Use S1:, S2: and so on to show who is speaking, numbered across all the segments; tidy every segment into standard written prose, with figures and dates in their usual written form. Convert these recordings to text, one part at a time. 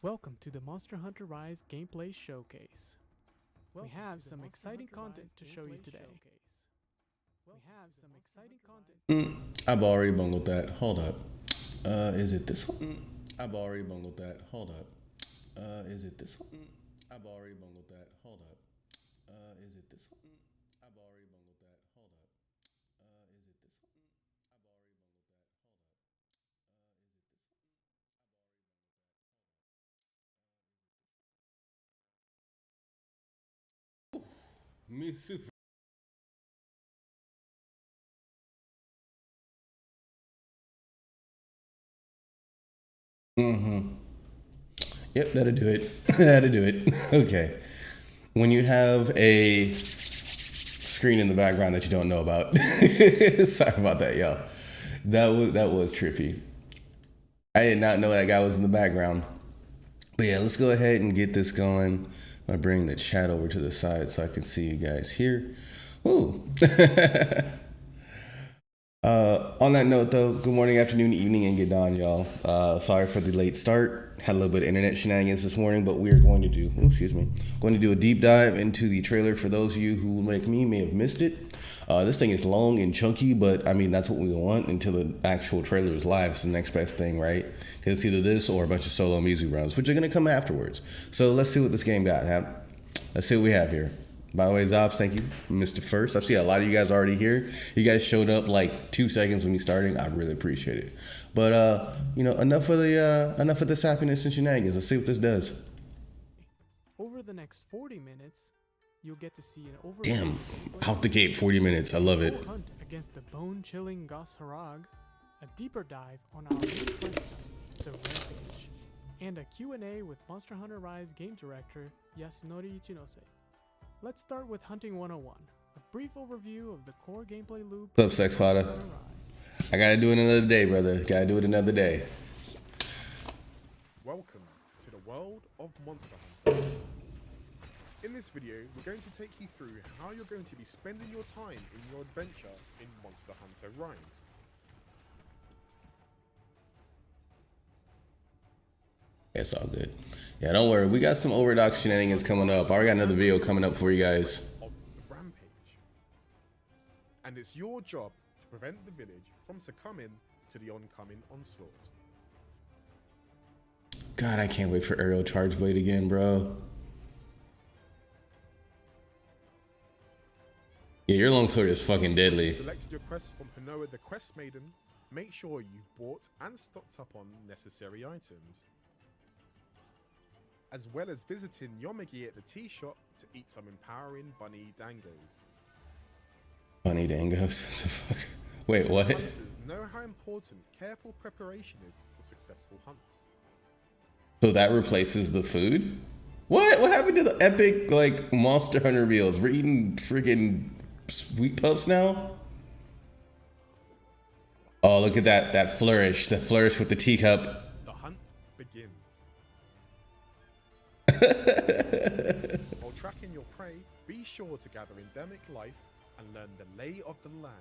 S1: Welcome to the Monster Hunter Rise gameplay showcase. We have some exciting content to show you today.
S2: I've already bungled that. Hold up. Is it this one? I've already bungled that. Hold up. Is it this one? I've already bungled that. Hold up. Is it this one? I've already bungled that. Hold up. Is it this one? I've already bungled that. Hold up. Me too. Yep, that'll do it. That'll do it. Okay. When you have a screen in the background that you don't know about. Sorry about that, y'all. That was trippy. I did not know that guy was in the background. But yeah, let's go ahead and get this going. I bring the chat over to the side so I can see you guys here. Ooh. On that note, though, good morning, afternoon, evening, and good dawn, y'all. Sorry for the late start. Had a little bit of internet shenanigans this morning, but we are going to do, going to do a deep dive into the trailer for those of you who, like me, may have missed it. This thing is long and chunky, but I mean, that's what we want until the actual trailer is live. It's the next best thing, right? Because it's either this or a bunch of solo music rounds, which are going to come afterwards. So let's see what this game got. Let's see what we have here. By the way, Zobs, thank you, Mr. First. I see a lot of you guys already here. You guys showed up like 2 seconds when we started. I really appreciate it. But enough of this happiness and shenanigans. Let's see what this does.
S1: Over the next 40 minutes, you'll get to see an overview.
S2: Damn, out the gate, 40 minutes. I love it.
S1: Hunt against the bone-chilling Goss Harag, a deeper dive on our new quest, the Rampage, and a Q&A with Monster Hunter Rise game director Yasunori Ichinose. Let's start with Hunting 101, a brief overview of the core gameplay loop.
S2: What's up, Sex Potter? I gotta do it another day, brother. Gotta do it another day.
S3: Welcome to the world of Monster Hunter. In this video, we're going to take you through how you're going to be spending your time in your adventure in Monster Hunter Rise.
S2: It's all good. Yeah, don't worry. We got some overdock shenanigans coming up. I already got another video coming up for you guys.
S3: Of the Rampage. And it's your job to prevent the village from succumbing to the oncoming onslaught.
S2: God, I can't wait for Aerial Charge Blade again, bro. Yeah, your longsword is fucking deadly.
S3: Selected your quest from Panoa the Quest Maiden. Make sure you've bought and stocked up on necessary items, as well as visiting Yomagi at the tea shop to eat some empowering bunny dangos.
S2: Bunny dangos? What the fuck? Wait, what?
S3: Hunters know how important careful preparation is for successful hunts.
S2: So that replaces the food? What? What happened to the epic, like, Monster Hunter meals? We're eating freaking sweet puffs now? Oh, look at that flourish. The flourish with the teacup.
S3: The hunt begins. While tracking your prey, be sure to gather endemic life and learn the lay of the land.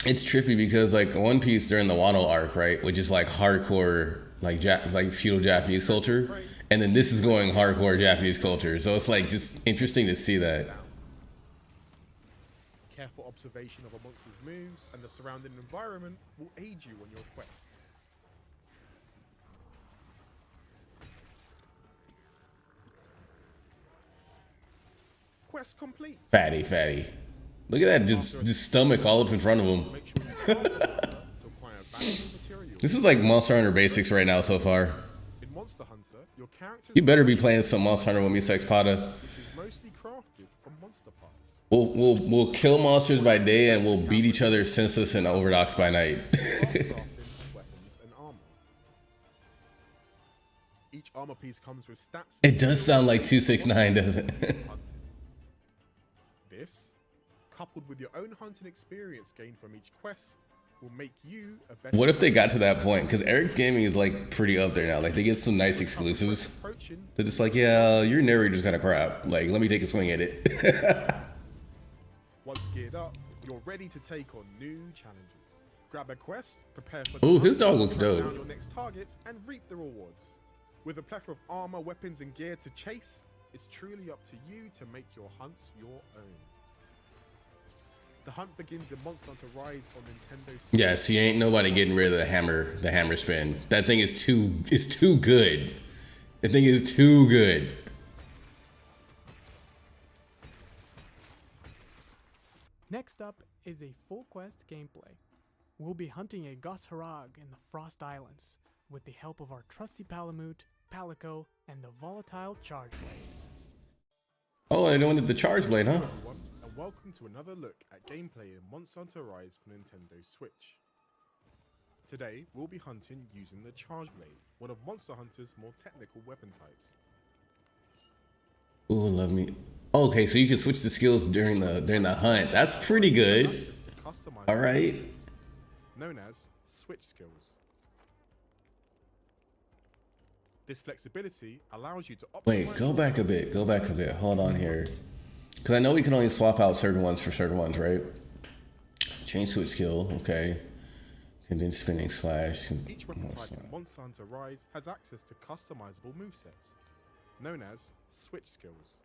S2: It's trippy because, like, One Piece during the Wano arc, right, which is like hardcore, like feudal Japanese culture, and then this is going hardcore Japanese culture. So it's like just interesting to see that.
S3: Careful observation of a monster's moves and the surrounding environment will aid you on your quest. Quest complete.
S2: Fatty. Look at that, just stomach all up in front of him.
S3: Make sure you to acquire valuable materials.
S2: This is like Monster Hunter basics right now so far.
S3: In Monster Hunter, your character's
S2: You better be playing some Monster Hunter with me, Sex Pada.
S3: which is mostly crafted from monster parts.
S2: We'll kill monsters by day and we'll beat each other senseless and overdocks by night.
S3: Crafting weapons and armor. Each armor piece comes with stats.
S2: It does sound like 269, doesn't it?
S3: This, coupled with your own hunting experience gained from each quest, will make you a better.
S2: What if they got to that point? Because Eric's Gaming is like pretty up there now. Like they get some nice exclusives. They're just like, yeah, your narrator's kind of crap. Like, let me take a swing at it.
S3: Once geared up, you're ready to take on new challenges. Grab a quest, prepare for the
S2: Ooh,
S3: hunt,
S2: his dog looks
S3: track
S2: dope.
S3: down your next target, and reap the rewards. With a plethora of armor, weapons, and gear to chase, it's truly up to you to make your hunts your own. The hunt begins in Monster Hunter Rise on Nintendo Switch.
S2: Yeah, see, ain't nobody getting rid of the hammer spin. That thing is too good. The thing is too good.
S1: Next up is a full quest gameplay. We'll be hunting a Goss Harag in the Frost Islands with the help of our trusty Palamute, Palico, and the volatile Charge Blade.
S2: Oh, they're doing the charge blade, huh?
S3: Hello everyone, and welcome to another look at gameplay in Monster Hunter Rise for Nintendo Switch. Today, we'll be hunting using the Charge Blade, one of Monster Hunter's more technical weapon types.
S2: Ooh, love me. Okay, so you can switch the skills during the hunt. That's pretty good. All right.
S3: Known as switch skills. This flexibility allows you to
S2: Wait, go back a bit. Go back a bit. Hold on here. Because I know we can only swap out certain ones for certain ones, right? Chain switch skill, okay. Condensed spinning slash.
S3: Each weapon type in Monster Hunter Rise has access to customizable movesets, known as switch skills.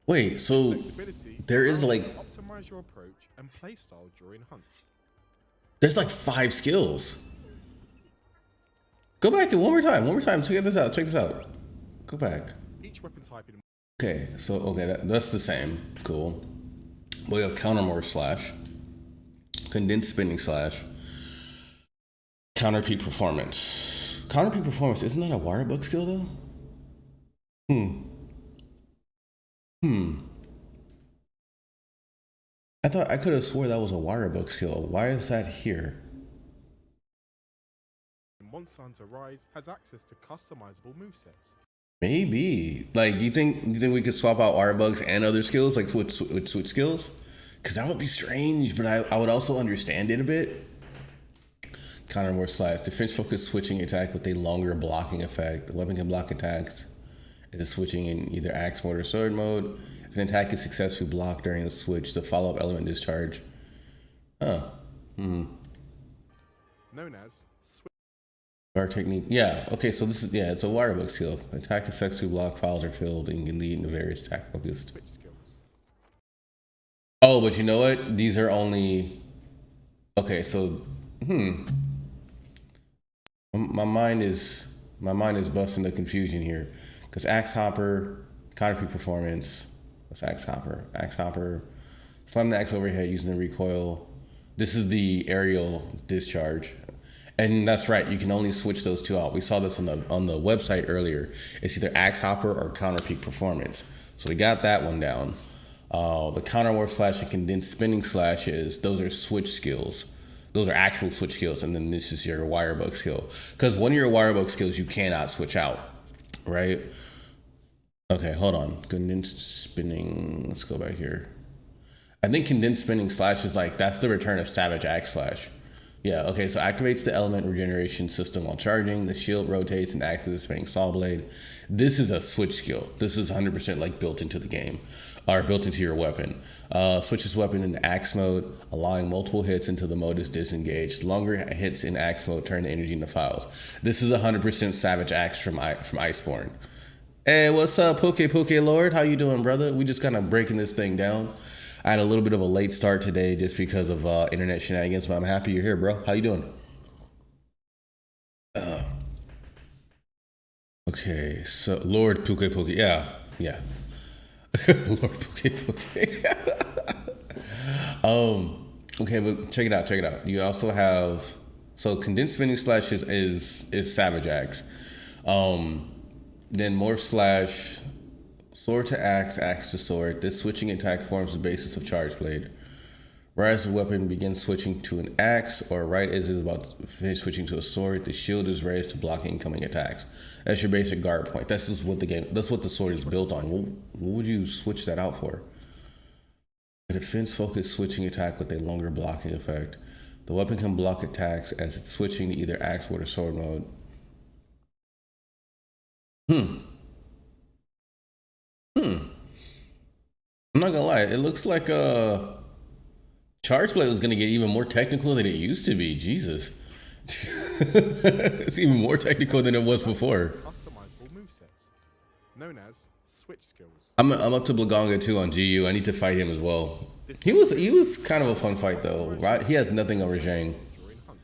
S2: Wait, so
S3: Flexibility
S2: there is
S3: allows
S2: like,
S3: you to optimize your approach and playstyle during hunts.
S2: there's like 5 skills. Go back and one more time. Check this out. Go back.
S3: Each weapon type in
S2: Okay, so okay, that's the same. Cool. We have counter morph slash, condensed spinning slash, counter peak performance. Counter peak performance, isn't that a wire book skill though? I could have swore that was a wire book skill. Why is that here?
S3: Monster Hunter Rise has access to customizable movesets.
S2: Maybe. Like, you think we could swap out wire bugs and other skills, like with switch skills? Because that would be strange, but I would also understand it a bit. Counter more slash. Defense focused switching attack with a longer blocking effect. The weapon can block attacks. It is switching in either axe mode or sword mode. If an attack is successfully blocked during the switch, the follow-up element discharge.
S3: Known as switch.
S2: Our technique. Yeah, okay, so this is, it's a wire book skill. Attack is successfully blocked, files are filled, and can lead into various attack focused.
S3: Switch skills.
S2: Oh, but you know what? These are only... Okay, so... My mind is busting the confusion here. Because Axe Hopper, counter peak performance. What's Axe Hopper? Axe Hopper. Slam the axe overhead using the recoil. This is the aerial discharge. And that's right, you can only switch those two out. We saw this on the website earlier. It's either Axe Hopper or counter peak performance. So we got that one down. The counter morph slash and condensed spinning slashes, those are switch skills. Those are actual switch skills, and then this is your wire bug skill. Because one of your wire bug skills you cannot switch out, right? Okay, hold on. Condensed spinning, let's go back here. I think condensed spinning slash is like, that's the return of Savage Axe Slash. Yeah, okay, so activates the element regeneration system while charging. The shield rotates and acts as a spinning saw blade. This is a switch skill. This is 100% like built into the game, or built into your weapon. Switches weapon into axe mode, allowing multiple hits until the mode is disengaged. Longer hits in axe mode turn the energy into files. This is 100% Savage Axe from Iceborne. Hey, what's up, Poke Lord? How you doing, brother? We just kind of breaking this thing down. I had a little bit of a late start today just because of internet shenanigans, but I'm happy you're here, bro. How you doing? Okay, so Lord Poke, yeah. Lord Poke. Okay, but check it out. You also have, so condensed spinning slash is Savage Axe. Then morph slash, sword to axe, axe to sword. This switching attack forms the basis of Charge Blade. Right as the weapon begins switching to an axe, or right as it is about to finish switching to a sword, the shield is raised to block incoming attacks. That's your basic guard point. That's just what that's what the sword is built on. What would you switch that out for? A defense-focused switching attack with a longer blocking effect. The weapon can block attacks as it's switching to either axe mode or sword mode. I'm not gonna lie, it looks like Charge Blade was gonna get even more technical than it used to be. Jesus. It's even more technical than it was before.
S3: Customizable movesets, known as switch skills.
S2: I'm up to Blaganga too on GU. I need to fight him as well. He was kind of a fun fight though, right? He has nothing over Zhang.
S3: During hunts.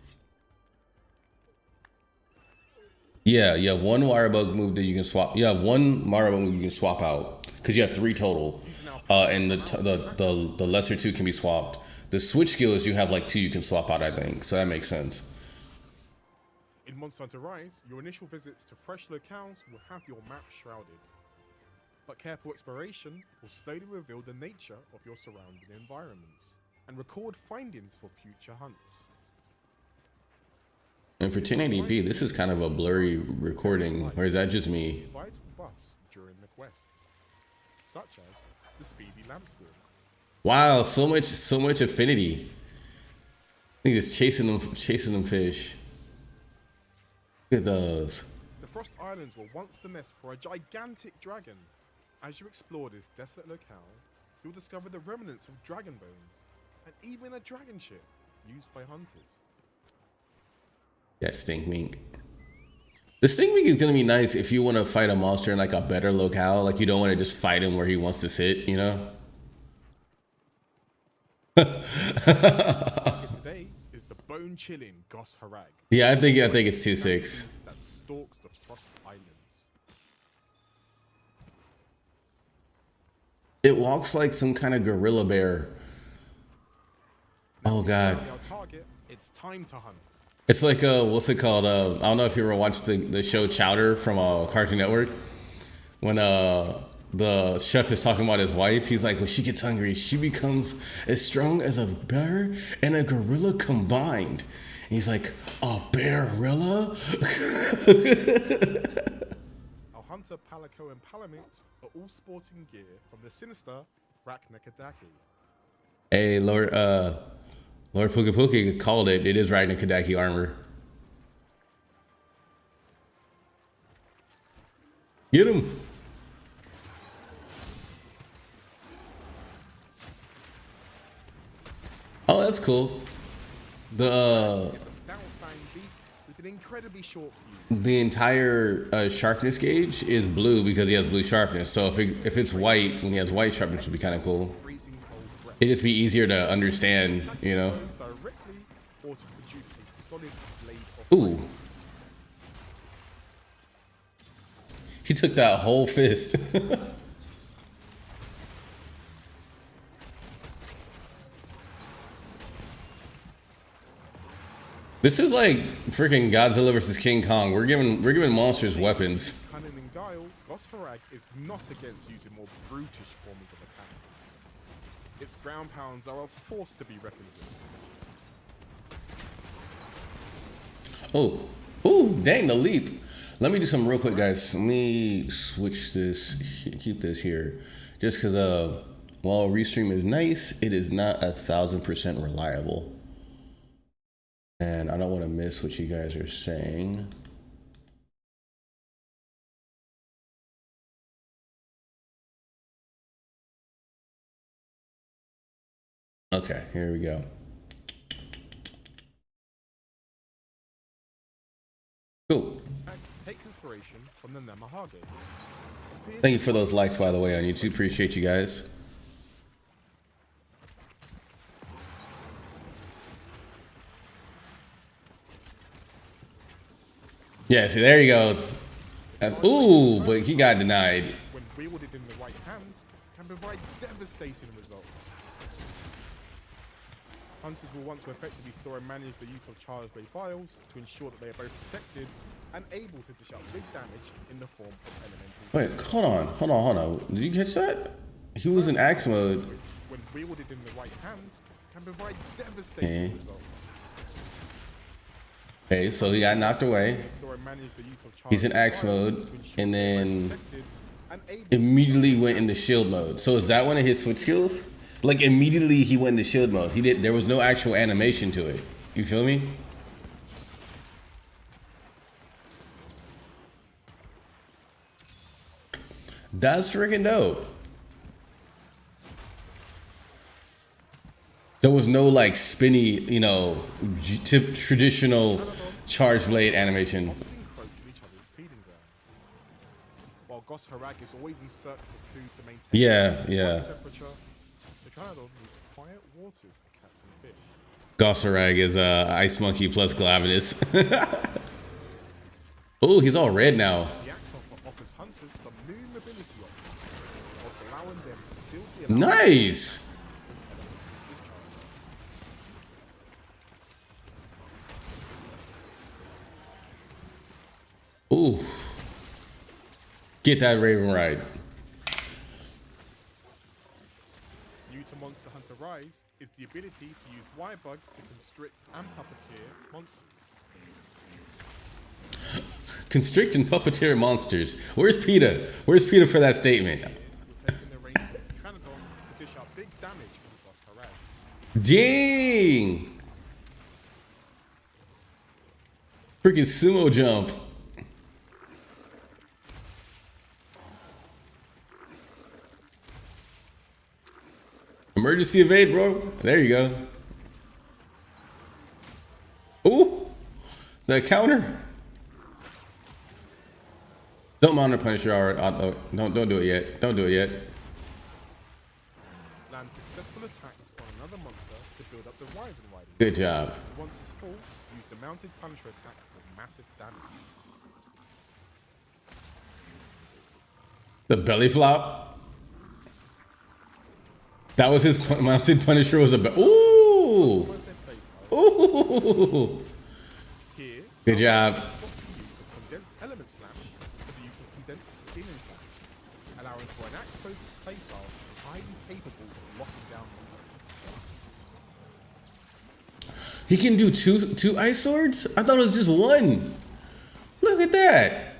S2: Yeah, you have one Wirebug move that you can swap. You have one Wirebug move you can swap out because you have 3 total, and the lesser 2 can be swapped. The switch skills you have like 2 you can swap out, I think. So that makes sense.
S3: In Monster Hunter Rise, your initial visits to fresh locales will have your map shrouded. But careful exploration will slowly reveal the nature of your surrounding environments and record findings for future hunts.
S2: And for 1080p, this is kind of a blurry recording, or is that just me?
S3: Vital buffs during the quest, such as the speedy lamp squirrel.
S2: Wow, so much affinity. I think it's chasing them fish. Look at those.
S3: The Frost Islands were once the nest for a gigantic dragon. As you explore this desolate locale, you'll discover the remnants of dragon bones and even a dragon ship used by hunters.
S2: That stink mink. The stink mink is gonna be nice if you want to fight a monster in like a better locale. Like you don't want to just fight him where he wants to sit, you know?
S3: Today is the bone-chilling Gos Harag.
S2: Yeah, I think it's 2-6.
S3: That stalks the Frost Islands.
S2: It walks like some kind of gorilla bear. Oh god.
S3: Our target, it's time to hunt.
S2: It's like what's it called? I don't know if you ever watched the show Chowder from Cartoon Network. When the chef is talking about his wife, he's like, when she gets hungry, she becomes as strong as a bear and a gorilla combined. And he's like, a bear-rilla?
S3: Our hunter Palico and Palamute are all sporting gear from the sinister Raknakadaki.
S2: Hey, Lord Puka Puka called it. It is riding a Kadaki armor. Get him. Oh, that's cool.
S3: It's a stout-fanged beast with an incredibly short fuse.
S2: The entire sharpness gauge is blue because he has blue sharpness. So if it's white, when he has white sharpness, would be kind of cool.
S3: Freezing cold breath.
S2: It'd just be easier to understand, you know.
S3: Directly or to produce a solid blade of
S2: Ooh.
S3: ice.
S2: He took that whole fist. This is like freaking Godzilla versus King Kong. We're giving monsters weapons.
S3: Cunning and guile, Gos Harag is not against using more brutish forms of attack. Its ground pounds are a force to be reckoned with.
S2: Oh, ooh, dang the leap. Let me do something real quick, guys. Let me switch this, keep this here. Just because while Restream is nice, it is not 1000% reliable. And I don't want to miss what you guys are saying. Okay, here we go. Cool.
S3: Takes inspiration from the Namahage.
S2: Thank you for those likes, by the way, on YouTube. Appreciate you guys. Yeah, see, there you go. Ooh, but he got denied.
S3: When wielded in the right hands, can provide devastating results. Hunters will want to effectively store and manage the use of Charge Blade vials to ensure that they are both protected and able to dish out big damage in the form of elemental.
S2: Wait, hold on. Did you catch that? He was in axe mode.
S3: When wielded in the right hands, can provide devastating results.
S2: Okay, so he got knocked away. He's in axe mode, and then immediately went into shield mode. So is that one of his switch skills? Like immediately he went into shield mode. There was no actual animation to it. You feel me? That's freaking dope. There was no like spinny, you know, traditional charge blade animation.
S3: Often encroach on each other's feeding grounds. While Gos Harag is always in search for food to maintain
S2: Yeah,
S3: body
S2: yeah.
S3: temperature, the Pteranodon needs quiet waters to catch some fish.
S2: Gossarag is Ice Monkey plus Glavenus. Oh, he's all red now.
S3: The Axolotl offers hunters some new mobility options, whilst allowing them to still be allowed
S2: Nice. Ooh. Get that Raven ride.
S3: New to Monster Hunter Rise is the ability to use wire bugs to constrict and puppeteer monsters.
S2: Constrict and puppeteer monsters. Where's PETA? Where's PETA for that statement?
S3: You're taking the reins of the Pteranodon to dish out big damage on Gos Harag.
S2: Dang! Freaking sumo jump. Emergency evade, bro. There you go. Ooh! The counter. Don't mount a Punisher or don't do it yet. Don't do it yet.
S3: Land successful attacks on another monster to build up the Wyvern riding.
S2: Good job.
S3: Once it's full, use the mounted Punisher attack for massive damage.
S2: The belly flop. That was his mounted Punisher was a ooh.
S3: Where's their playstyle?
S2: Ooh.
S3: Here,
S2: Good job.
S3: swap the use of condensed element slash for the use of condensed spinning slash, allowing for an axe-focused playstyle highly capable of locking down monsters.
S2: He can do two ice swords? I thought it was just one. Look at that.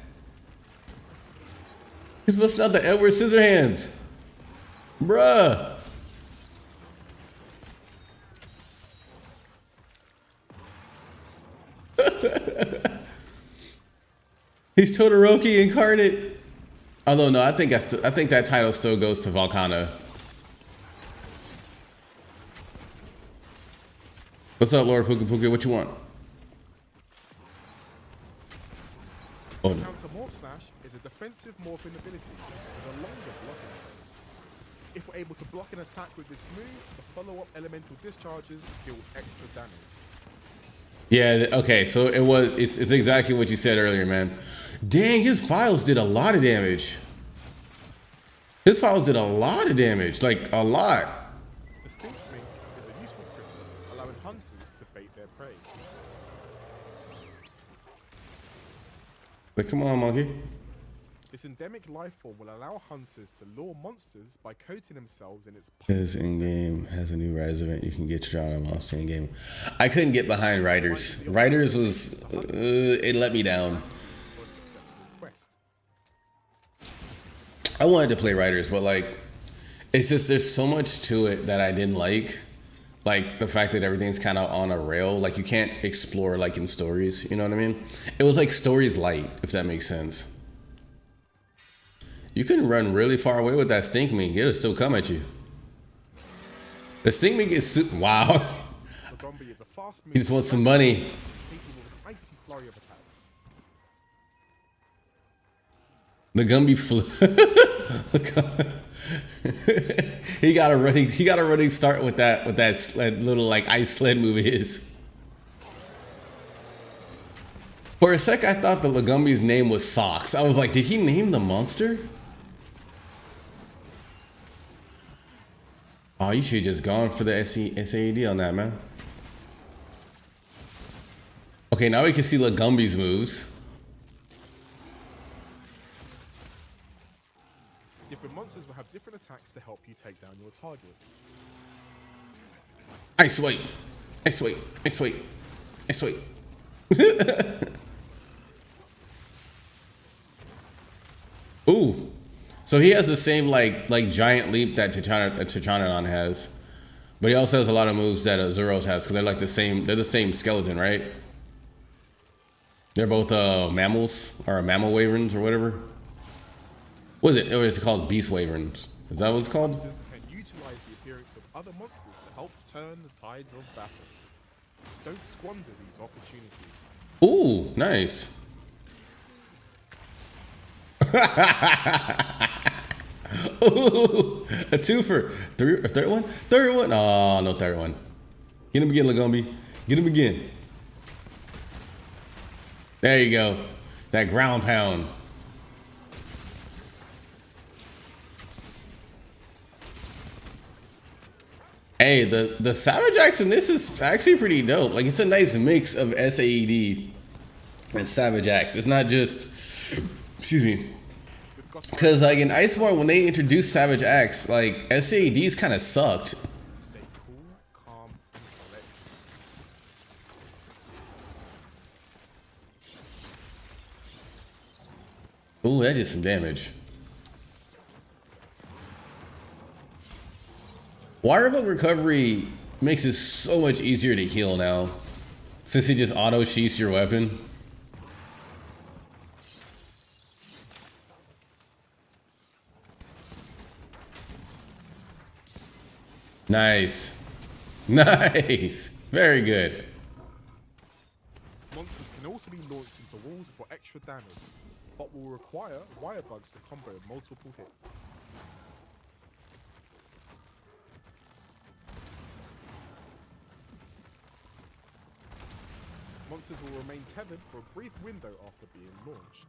S2: He's busting out the Edward Scissorhands. Bruh. He's Todoroki incarnate. Although no, I think that title still goes to Volcana. What's up, Lord Puka Puka? What you want? Oh no.
S3: Counter Morph Slash is a defensive morphing ability with a longer blocking phase. If we're able to block an attack with this move, the follow-up elemental discharges deal extra damage.
S2: Yeah, okay, so it's exactly what you said earlier, man. Dang, his files did a lot of damage. His files did a lot of damage, like a lot.
S3: The Stink Mink is a useful crystal, allowing hunters to bait their prey.
S2: But come on, monkey.
S3: This endemic life form will allow hunters to lure monsters by coating themselves in its
S2: This in-game has a new Rise event. You can get your on monster in-game. I couldn't get behind Riders. Riders was, it let me down.
S3: for a successful quest.
S2: I wanted to play Riders, but like, it's just, there's so much to it that I didn't like. Like the fact that everything's kind of on a rail. Like you can't explore like in stories, you know what I mean? It was like stories light, if that makes sense. You can run really far away with that Stink Mink. It'll still come at you. The Stink Mink is wow.
S3: Lagombi is a fast
S2: He just wants some money.
S3: capable of an icy flurry of attacks.
S2: The Gumby flew. He got a running start with that sled, little like ice sled move of his. For a sec, I thought the Lagumbi's name was Socks. I was like, did he name the monster? Oh, you should have just gone for the SAED on that, man. Okay, now we can see Lagumbi's moves.
S3: Different monsters will have different attacks to help you take down your targets.
S2: Ice weight. Ice weight. Ice weight. Ice weight. Ooh. So he has the same like giant leap that Tetranodon has. But he also has a lot of moves that Zeros has because they're like the same skeleton, right? They're both mammals or mammal wyverns or whatever. What is it? Or is it called beast wyverns? Is that what it's called?
S3: Hunters can utilize utilize the appearance of other monsters to help turn the tides of battle. Don't squander these opportunities.
S2: Ooh, nice. Ooh, a twofer. Third one? Third one? Oh, no third one. Get him again, Lagombi. Get him again. There you go. That ground pound. Hey, the Savage Axe in this is actually pretty dope. Like, it's a nice mix of SAED and Savage Axe. It's not just, excuse me, because like in Iceborne, when they introduced Savage Axe, like SAEDs kind of sucked.
S3: Stay cool, calm, and collected.
S2: Ooh, that did some damage. Wire Bug Recovery makes it so much easier to heal now, since it just auto sheaths your weapon. Nice. Nice. Very good.
S3: Monsters can also be launched into walls for extra damage, but will require wire bugs to combo multiple hits. Monsters will remain tethered for a brief window after being launched.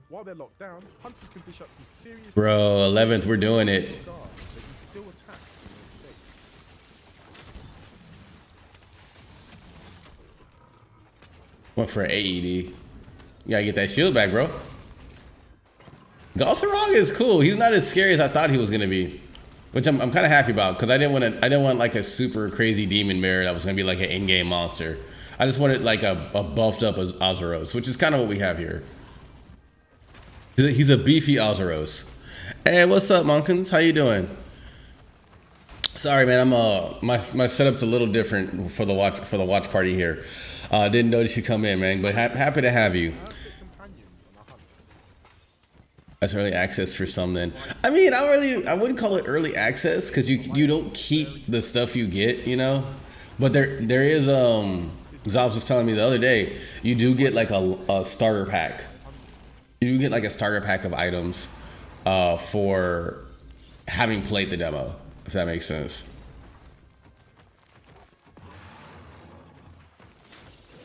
S3: While they're locked down, hunters can dish out some serious...
S2: Bro, 11th, we're doing it.
S3: Guard. They can still attack in their state.
S2: Went for an AED. You gotta get that shield back, bro. Galsarog is cool. He's not as scary as I thought he was gonna be, which I'm kind of happy about, because I didn't want like a super crazy demon bear that was gonna be like an in-game monster. I just wanted like a buffed up Azuros, which is kind of what we have here. He's a beefy Azuros. Hey, what's up, Monkins? How you doing? Sorry, man. My setup's a little different for the watch party here. Didn't notice you come in, man, but happy to have you. That's early access for some then. I mean, I wouldn't call it early access, because you don't keep the stuff you get, you know. But there is Zobs was telling me the other day, you do get like a starter pack. You do get like a starter pack of items for having played the demo, if that makes sense.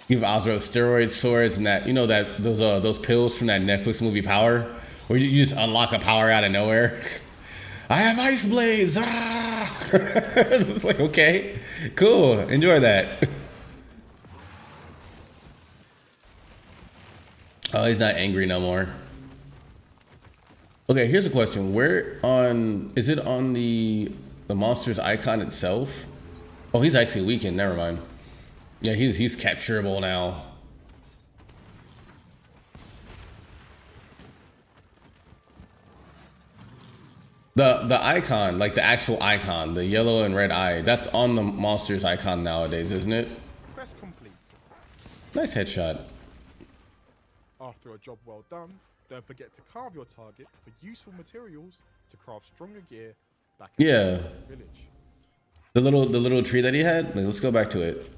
S2: Give Ozro steroid swords and that, you know, that those pills from that Netflix movie Power, where you just unlock a power out of nowhere. I have ice blades. Ah! It's like, okay, cool, enjoy that. Oh, he's not angry no more. Okay, here's a question. Is it on the monster's icon itself? Oh, he's actually weakened, never mind. Yeah, he's capturable now. The icon, like the actual icon, the yellow and red eye, that's on the monster's icon nowadays, isn't it?
S3: Quest complete.
S2: Nice headshot.
S3: After a job well done, don't forget to carve your target for useful materials to craft stronger gear back in the village.
S2: The little tree that he had? Wait, let's go back to it.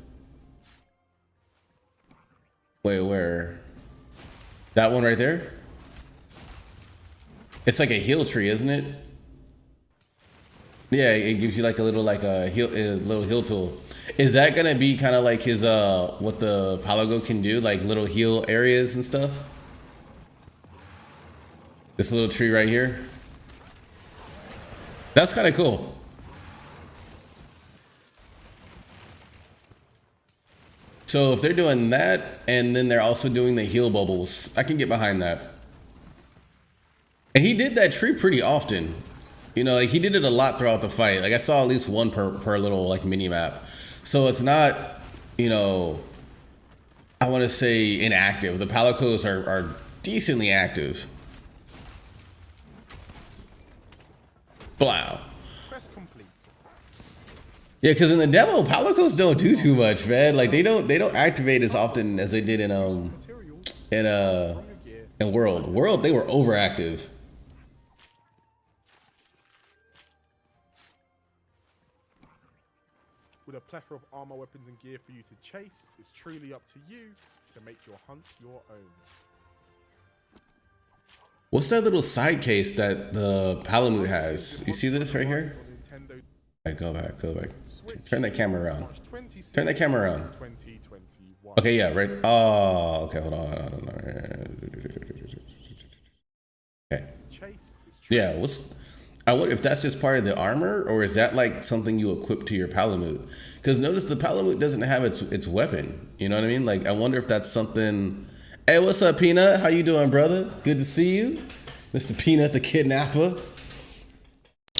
S2: Wait, where? That one right there? It's like a heal tree, isn't it? Yeah, it gives you like a little heal tool. Is that gonna be kind of like his what the Palago can do, like little heal areas and stuff? This little tree right here. That's kind of cool. So if they're doing that and then they're also doing the heal bubbles, I can get behind that. And he did that tree pretty often. You know, like he did it a lot throughout the fight. Like I saw at least one per little like mini map. So it's not, you know, I want to say inactive. The Palicos are decently active. Wow.
S3: Quest complete.
S2: Yeah, because in the demo, Palicos don't do too much, man. Like they don't activate as often as they did in World. World, they were overactive.
S3: With a plethora of armor, weapons, and gear for you to chase, it's truly up to you to make your hunt your own.
S2: What's that little side case that the Palamute has? You see this right here? Right, go back. Turn that camera around. Turn that camera around. Okay, yeah, right. Oh, okay, hold on. Okay. Yeah, I wonder if that's just part of the armor, or is that like something you equip to your Palamute? Because notice the Palamute doesn't have its weapon. You know what I mean? Like, I wonder if that's something. Hey, what's up, Peanut? How you doing, brother? Good to see you, Mr. Peanut, the kidnapper.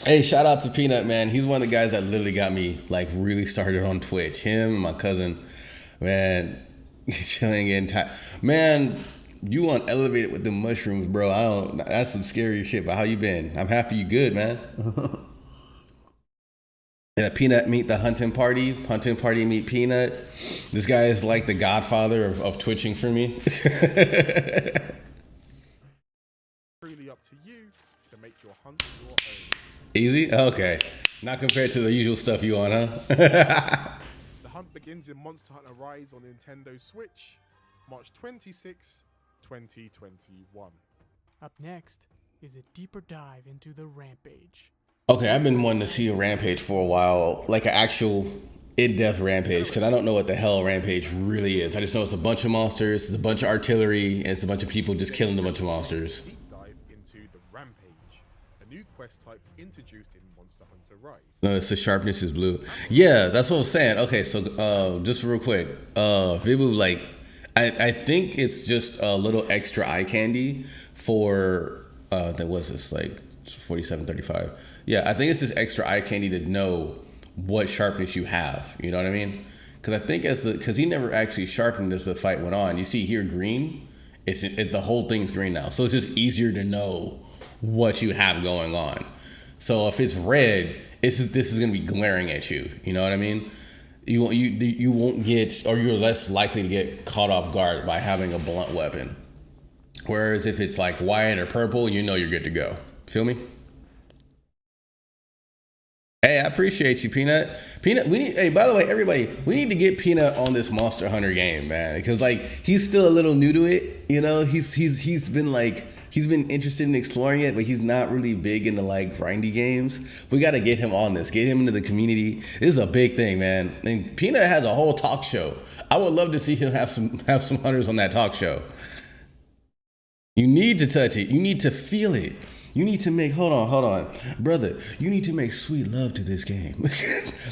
S2: Hey, shout out to Peanut, man. He's one of the guys that literally got me like really started on Twitch. Him and my cousin, man, chilling in time. Man, you on elevated with the mushrooms, bro. That's some scary shit. But how you been? I'm happy you good, man. Yeah, Peanut meet the hunting party meet Peanut. This guy is like the godfather of twitching for me.
S3: Really up to you to make your hunt your own.
S2: Easy? Okay. Not compared to the usual stuff you on, huh?
S3: The hunt begins in Monster Hunter Rise on Nintendo Switch, March 26, 2021.
S1: Up next is a deeper dive into the Rampage.
S2: Okay, I've been wanting to see a Rampage for a while, like an actual in-depth Rampage, because I don't know what the hell Rampage really is. I just know it's a bunch of monsters, it's a bunch of artillery, and it's a bunch of people just killing a bunch of monsters.
S3: Deep dive into the Rampage, a new quest type introduced in Monster Hunter Rise.
S2: No, it's the sharpness is blue. Yeah, that's what I was saying. Okay, so just real quick, Vibu, like, I think it's just a little extra eye candy for, that was this, like, 4735. Yeah, I think it's just extra eye candy to know what sharpness you have. You know what I mean? Because I think because he never actually sharpened as the fight went on. You see here green, the whole thing's green now. So it's just easier to know what you have going on. So if it's red, this is going to be glaring at you. You know what I mean? You won't get, or you're less likely to get caught off guard by having a blunt weapon. Whereas if it's like white or purple, you know you're good to go. Feel me? Hey, I appreciate you, Peanut. Peanut, hey, by the way, everybody, we need to get Peanut on this Monster Hunter game, man. Because like he's still a little new to it, you know. He's been interested in exploring it, but he's not really big into like grindy games. We gotta get him on this, get him into the community. This is a big thing, man. And Peanut has a whole talk show. I would love to see him have some hunters on that talk show. You need to touch it, you need to feel it. You need to make, hold on, brother. You need to make sweet love to this game.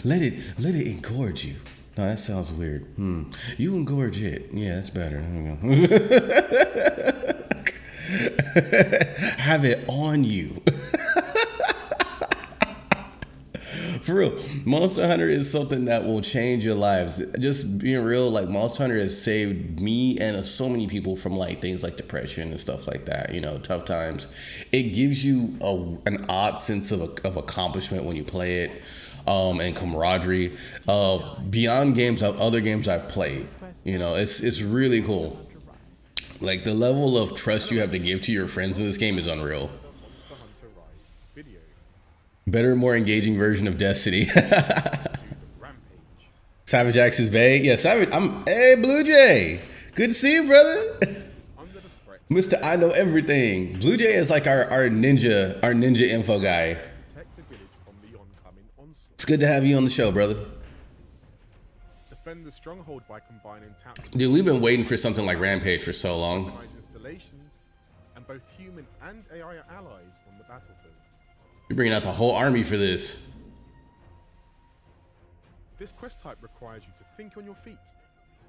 S2: let it engorge you. No, that sounds weird. You engorge it. Yeah, that's better. There we go. Have it on you. For real, Monster Hunter is something that will change your lives. Just being real, like Monster Hunter has saved me and so many people from like things like depression and stuff like that. You know, tough times. It gives you an odd sense of accomplishment when you play it, and camaraderie. Beyond other games I've played. You know, it's really cool. Like the level of trust you have to give to your friends in this game is unreal. Better, more engaging version of Destiny. Savage Axe's Bay. Yeah, Savage. Hey, Blue Jay. Good to see you, brother. Mr. I know everything. Blue Jay is like our ninja info guy. It's good to have you on the show, brother.
S3: Defend the stronghold by combining
S2: Dude, we've been waiting for something like Rampage for so long.
S3: Installations, and both human and AI allies on the battlefield.
S2: You're bringing out the whole army for this.
S3: This quest type requires you to think on your feet,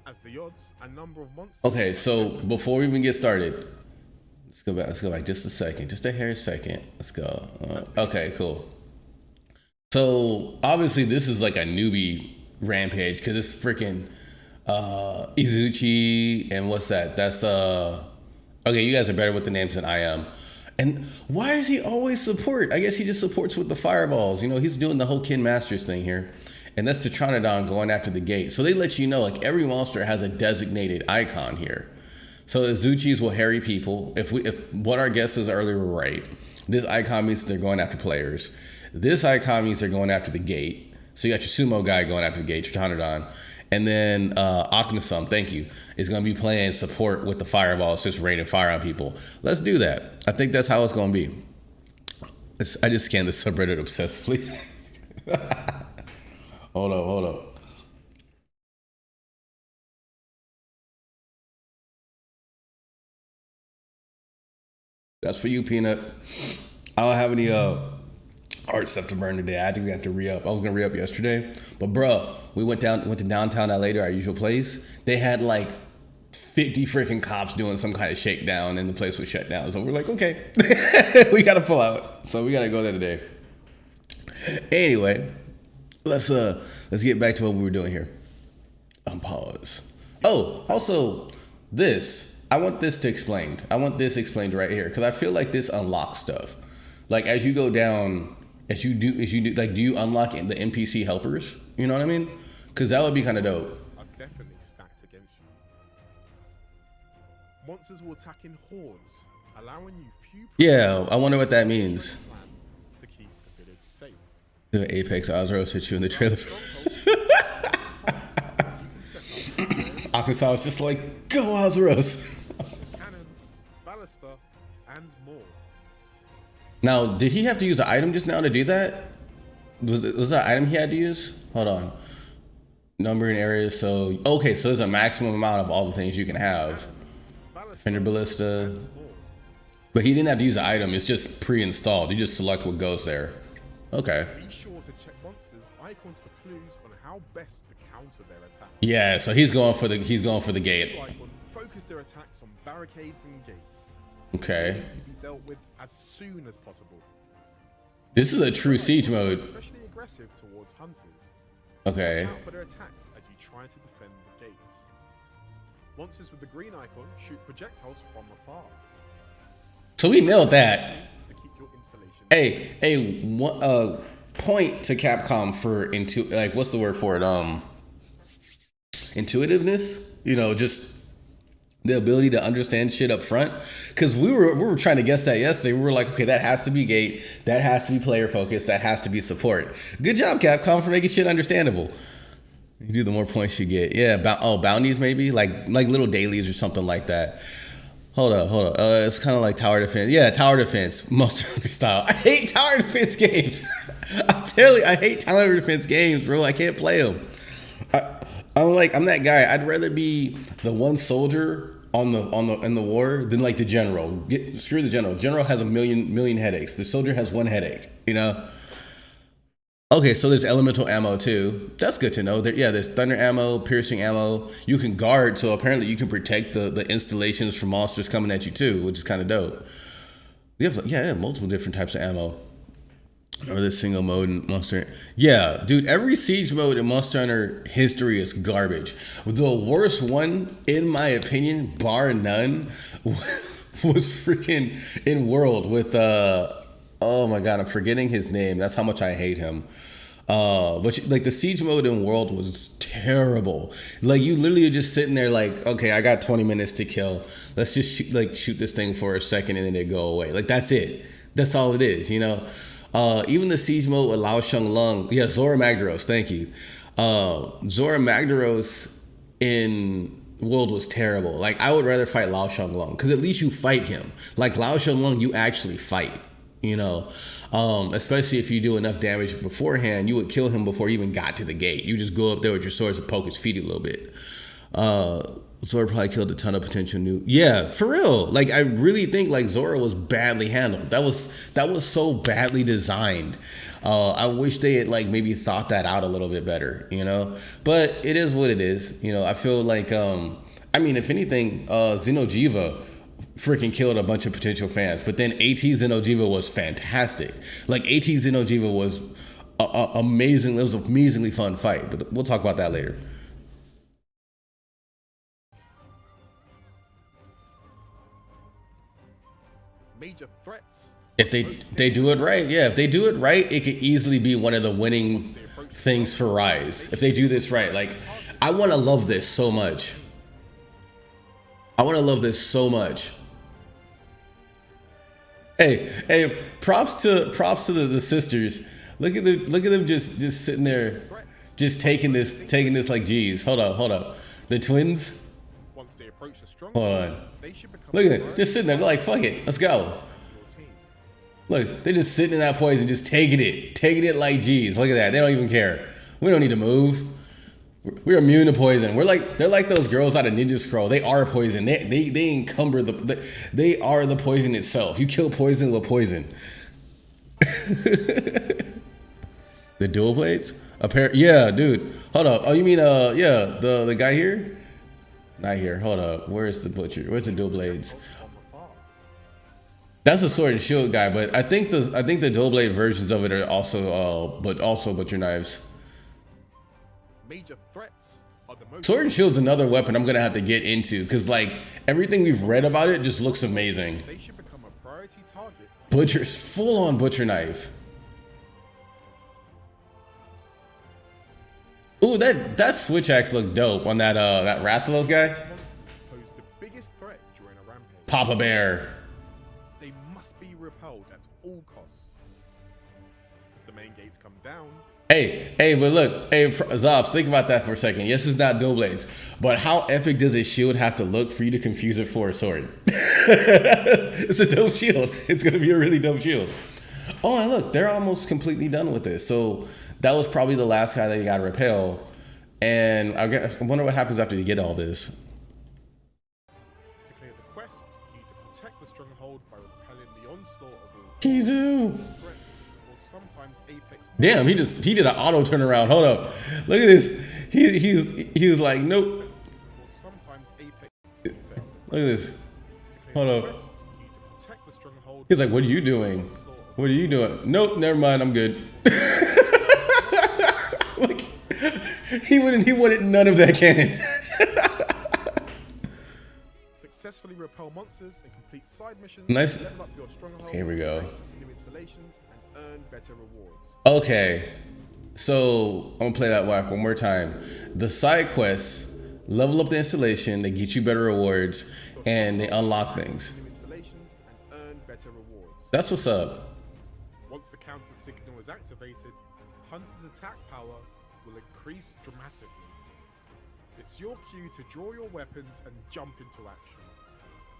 S3: as the odds and number of monsters.
S2: Okay, so before we even get started, let's go back just a second, just a hair second. Let's go. Okay, cool. So obviously this is like a newbie Rampage because it's freaking Izuchi and what's that? That's okay. You guys are better with the names than I am. And why does he always support? I guess he just supports with the fireballs. You know, he's doing the whole Kin Masters thing here. And that's Tetranodon going after the gate. So they let you know, like, every monster has a designated icon here. So Izuchis will harry people. If what our guesses earlier were right, this icon means they're going after players. This icon means they're going after the gate. So you got your sumo guy going after the gate, Tritonodon. And then Aknasum, thank you, is going to be playing support with the fireballs, just raining fire on people. Let's do that. I think that's how it's going to be. I just scanned the subreddit obsessively. Hold up. That's for you, Peanut. I don't have any art stuff to burn today. I think I have to re-up. I was gonna re-up yesterday, but bruh, we went to downtown LA to our usual place. They had like 50 freaking cops doing some kind of shakedown, and the place was shut down. So we're like, okay, we gotta pull out. So we gotta go there today. Anyway, let's get back to what we were doing here. Pause. Oh, also this. I want this explained right here, because I feel like this unlocks stuff. Like as you go down, as you do, like, do you unlock the NPC helpers? You know what I mean? Because that would be kind of dope.
S3: Are definitely stacked against you. Monsters will attack in hordes, allowing you few.
S2: Yeah, I wonder what that means.
S3: To keep the village safe.
S2: The Apex Ozros hit you in the trailer. Akasawa was just like, go Ozros.
S3: Cannons, ballista, and more.
S2: Now, did he have to use an item just now to do that? Was that an item he had to use? Hold on. Numbering areas. So, okay, so there's a maximum amount of all the things you can have. Fender Ballista. But he didn't have to use an item. It's just pre-installed. You just select what goes there. Okay.
S3: Be sure to check monsters' icons for clues on how best to counter their attack.
S2: Yeah, so he's going for the gate.
S3: Focus their attacks on barricades and gates.
S2: Okay.
S3: They need to be dealt with as soon as possible.
S2: This is a true siege mode.
S3: Especially aggressive towards hunters.
S2: Okay.
S3: Watch out for their attacks as you try to defend the gates. Monsters with the green icon shoot projectiles from afar.
S2: So we nailed that.
S3: To keep your installation.
S2: Hey, point to Capcom for what's the word for it? Intuitiveness. You know, just the ability to understand shit up front. Because we were trying to guess that yesterday. We were like, okay, that has to be gate, that has to be player focused, that has to be support. Good job, Capcom, for making shit understandable. You do, the more points you get. Yeah, bounties maybe, like little dailies or something like that. Hold up. It's kind of like tower defense. Yeah, tower defense, Monster Hunter style. I hate tower defense games. I'm telling you, I hate tower defense games, bro. I can't play them. I'm that guy. I'd rather be the one soldier in the war than like the general. Screw the general. General has a million headaches. The soldier has one headache. You know. Okay, so there's elemental ammo too. That's good to know. There's thunder ammo, piercing ammo. You can guard, so apparently you can protect the installations from monsters coming at you too, which is kind of dope. You have multiple different types of ammo. Or this single mode in Monster. Yeah, dude, every siege mode in Monster Hunter history is garbage. The worst one, in my opinion, bar none, was freaking in World with oh my god, I'm forgetting his name. That's how much I hate him. But like the siege mode in World was terrible. Like you literally are just sitting there like, okay, I got 20 minutes to kill. Let's just shoot this thing for a second and then it go away. Like that's it. That's all it is, you know. Even the siege mode with Lao Sheng Lung, Zora Magdaros, thank you. Zora Magdaros in World was terrible. Like I would rather fight Lao Sheng Lung because at least you fight him. Like Lao Sheng Lung, you actually fight. You know, especially if you do enough damage beforehand, you would kill him before he even got to the gate. You just go up there with your swords and poke his feet a little bit. Zora probably killed a ton of potential new. Yeah, for real. Like I really think like Zora was badly handled. That was so badly designed. I wish they had like maybe thought that out a little bit better, you know. But it is what it is. You know, I feel like I mean, if anything, Xenojiva freaking killed a bunch of potential fans. But then AT Xenojiva was fantastic. Like AT Xenojiva was amazing. It was an amazingly fun fight. But we'll talk about that later.
S3: Major threats.
S2: If they do it right, yeah. If they do it right, it could easily be one of the winning things for Rise. If they do this right, like I want to love this so much. Hey, props to the sisters. Look at them just sitting there, just taking this like geez. Hold up. The twins.
S3: Once they approach the
S2: Hold
S3: stronghold,
S2: on.
S3: they should become
S2: Look at
S3: a
S2: it, just sitting there. They're like, fuck it, let's go.
S3: your team.
S2: Look, they're just sitting in that poison, just taking it like geez. Look at that. They don't even care. We don't need to move. We're immune to poison. They're like those girls out of Ninja Scroll. They are poison. They encumber they are the poison itself. You kill poison with poison. The dual blades? Yeah, dude. Hold up. Oh, you mean yeah, the guy here? Not here. Hold up. Where's the butcher? Where's the dual blades? That's a sword and shield guy, but I think the dual blade versions of it are also butcher knives.
S3: Major threats are the most
S2: Sword and shield's another weapon I'm gonna have to get into because like everything we've read about it just looks amazing.
S3: they should become a priority target.
S2: Butcher's full on butcher knife. Ooh, that switch axe looked dope on that Rathalos guy.
S3: Monsters pose the biggest threat during a rampage.
S2: Papa Bear.
S3: They must be repelled at all costs. If the main gates come down,
S2: Hey, but look, hey, Zobs, think about that for a second. Yes, it's not dual blades, but how epic does a shield have to look for you to confuse it for a sword? It's a dope shield. It's gonna be a really dope shield. Oh, and look, they're almost completely done with this. So that was probably the last guy that you got to repel. And I wonder what happens after you get all this.
S3: to clear the quest, you need to protect the stronghold by repelling the onslaught of all
S2: Kizu.
S3: threats, or sometimes apex.
S2: Damn, he did an auto turnaround. Hold up, look at this. He was like, nope.
S3: Or sometimes apex.
S2: Look at this.
S3: To clear
S2: Hold
S3: the
S2: up.
S3: quest, you need to protect the stronghold.
S2: He's like, what are you doing? What are you doing? Nope, never mind. I'm good. Like, he wanted none of that cannon.
S3: Successfully repel monsters and complete side missions.
S2: Nice.
S3: Level up your stronghold.
S2: Here we go.
S3: access new installations and earn better rewards.
S2: Okay, so I'm gonna play that whack one more time. The side quests level up the installation, they get you better rewards, and they unlock things.
S3: New installations and earn better rewards.
S2: That's what's up.
S3: Once the counter signal is activated, Hunter's attack power will increase dramatically. It's your cue to draw your weapons and jump into action.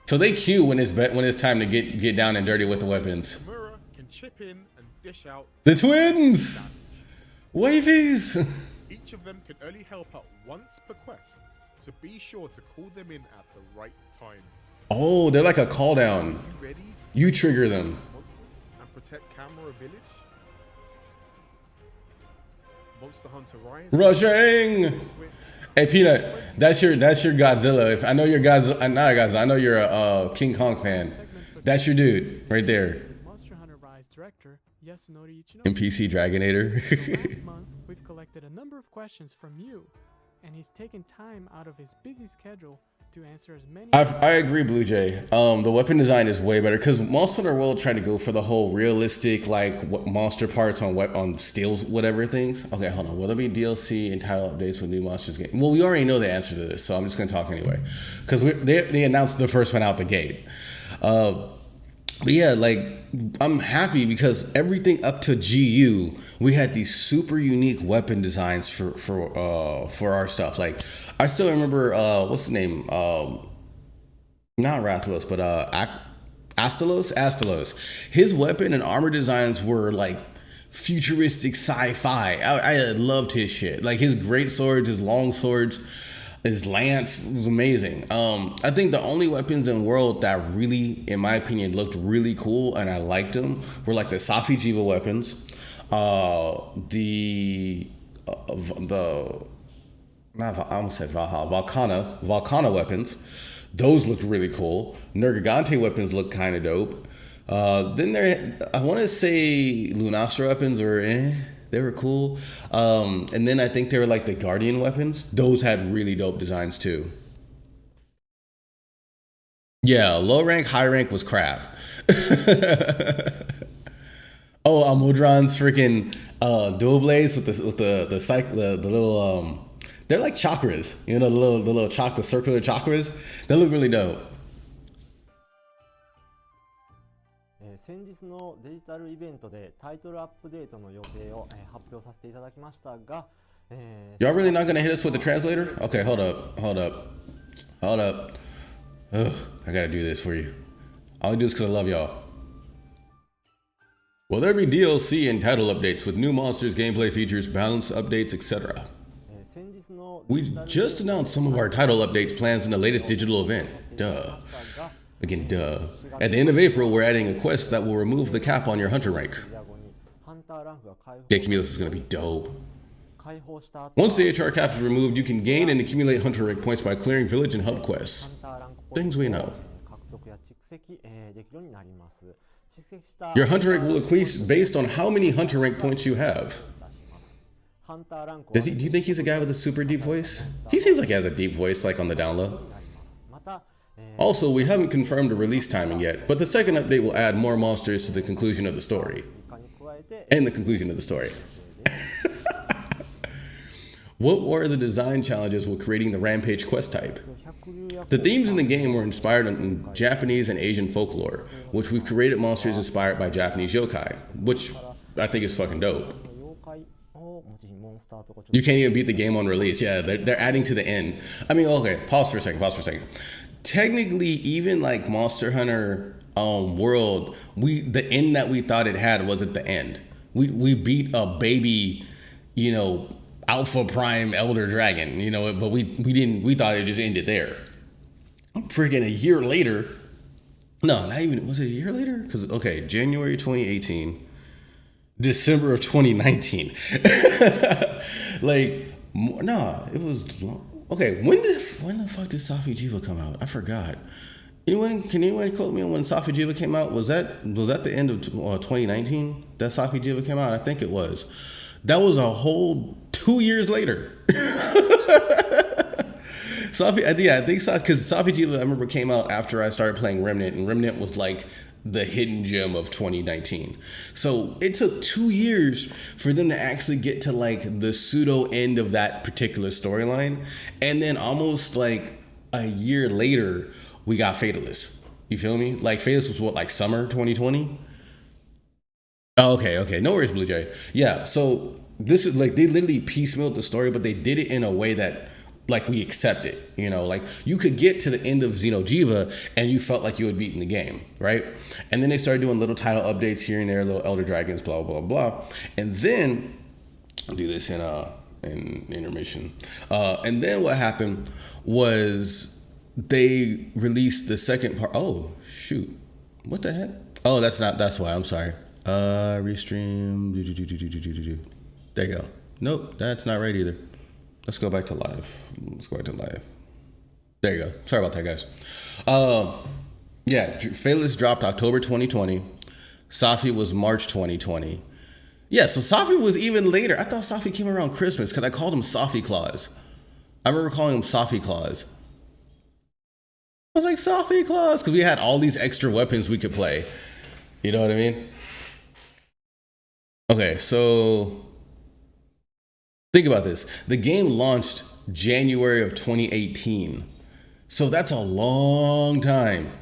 S2: So they queue when it's time to get down and dirty with the weapons.
S3: Tamura can chip in and dish out.
S2: The twins, wavies.
S3: Each of them can only help out once per quest, so be sure to call them in at the right time.
S2: Oh, they're like a call down.
S3: You ready to
S2: You trigger them.
S3: monsters and protect Camera Village? Monster Hunter Rise.
S2: Rushing. Hey Peanut, that's your Godzilla. If I know you're Godzilla, not Godzilla. I know you're a King Kong fan. That's your dude right there.
S1: Monster Hunter Rise director Yasunori Ichino.
S2: NPC Dragonator.
S1: So last month, we've collected a number of questions from you, and he's taken time out of his busy schedule to answer as many.
S2: I agree, Blue Jay. The weapon design is way better because most of the world tried to go for the whole realistic, like what monster parts on steels, whatever things. Okay, hold on. Will there be DLC and title updates with new monsters game? Well, we already know the answer to this, so I'm just gonna talk anyway because they announced the first one out the gate. But yeah, like I'm happy because everything up to GU, we had these super unique weapon designs for our stuff. Like I still remember what's the name? Not Rathalos, but Astalos. His weapon and armor designs were like futuristic sci-fi. I loved his shit. Like his great swords, his long swords. His lance was amazing. I think the only weapons in the world that really, in my opinion, looked really cool and I liked them were like the Safi Jiva weapons, Volcana weapons. Those looked really cool. Nergigante weapons looked kind of dope. Then I want to say Lunastra weapons or they were cool. And then I think they were like the Guardian weapons. Those had really dope designs too. Yeah, low rank, high rank was crap. Oh, Almudron's freaking dual blades with the little they're like chakras, you know, the circular chakras. They look really dope.
S4: のデジタルイベントでタイトルアップデートの予定を発表させていただきましたが、
S2: Y'all really not gonna hit us with the translator? Okay, hold up. Ugh, I gotta do this for you. I only do this because I love y'all. Will there be DLC and title updates with new monsters, gameplay features, balance updates, etc.? We just announced some of our title updates plans in the latest digital event. Duh. Again, duh. At the end of April, we're adding a quest that will remove the cap on your hunter rank. This is gonna be dope. Once the HR cap is removed, you can gain and accumulate hunter rank points by clearing village and hub quests. Things we know. Your hunter rank will increase based on how many hunter rank points you have. Do you think he's a guy with a super deep voice? He seems like he has a deep voice, like on the down low. Also, we haven't confirmed a release timing yet, but the second update will add more monsters to the conclusion of the story. And the conclusion of the story. What were the design challenges with creating the Rampage quest type? The themes in the game were inspired in Japanese and Asian folklore, which we've created monsters inspired by Japanese yokai, which I think is fucking dope. You can't even beat the game on release. Yeah, they're adding to the end. I mean, okay, pause for a second. Technically, even like Monster Hunter World, the end that we thought it had wasn't the end. We beat a baby, Alpha Prime Elder Dragon, but we thought it just ended there. Freaking a year later. No, not even, was it a year later? Because, okay, January 2018, December of 2019. It was long. Okay, when the fuck did Safi Jiva come out? I forgot. Can anyone quote me on when Safi Jiva came out? Was that the end of 2019 that Safi Jiva came out? I think it was. That was a whole 2 years later. I think so, because Safi Jiva, I remember, came out after I started playing Remnant, and Remnant was like the hidden gem of 2019. So it took 2 years for them to actually get to like the pseudo end of that particular storyline. And then almost like a year later, we got Fatalist. You feel me? Like Fatalist was what, like summer 2020? Oh, okay. No worries, Blue Jay. Yeah, so this is like, they literally piecemealed the story, but they did it in a way that like we accept it, like you could get to the end of Xeno'jiva and you felt like you had beaten the game, right? And then they started doing little title updates here and there, little Elder Dragons, blah, blah, blah. And then I'll do this in intermission. And then what happened was they released the second part. Oh, shoot. What the heck? Oh, that's why. I'm sorry. Restream. There you go. Nope, that's not right either. Let's go back to live. There you go. Sorry about that, guys. Fatalist dropped October 2020. Safi was March 2020. Yeah, so Safi was even later. I thought Safi came around Christmas because I called him Safi Claus. I remember calling him Safi Claus. I was like, Safi Claus, because we had all these extra weapons we could play. You know what I mean? Okay, so think about this. The game launched January of 2018. So that's a long time.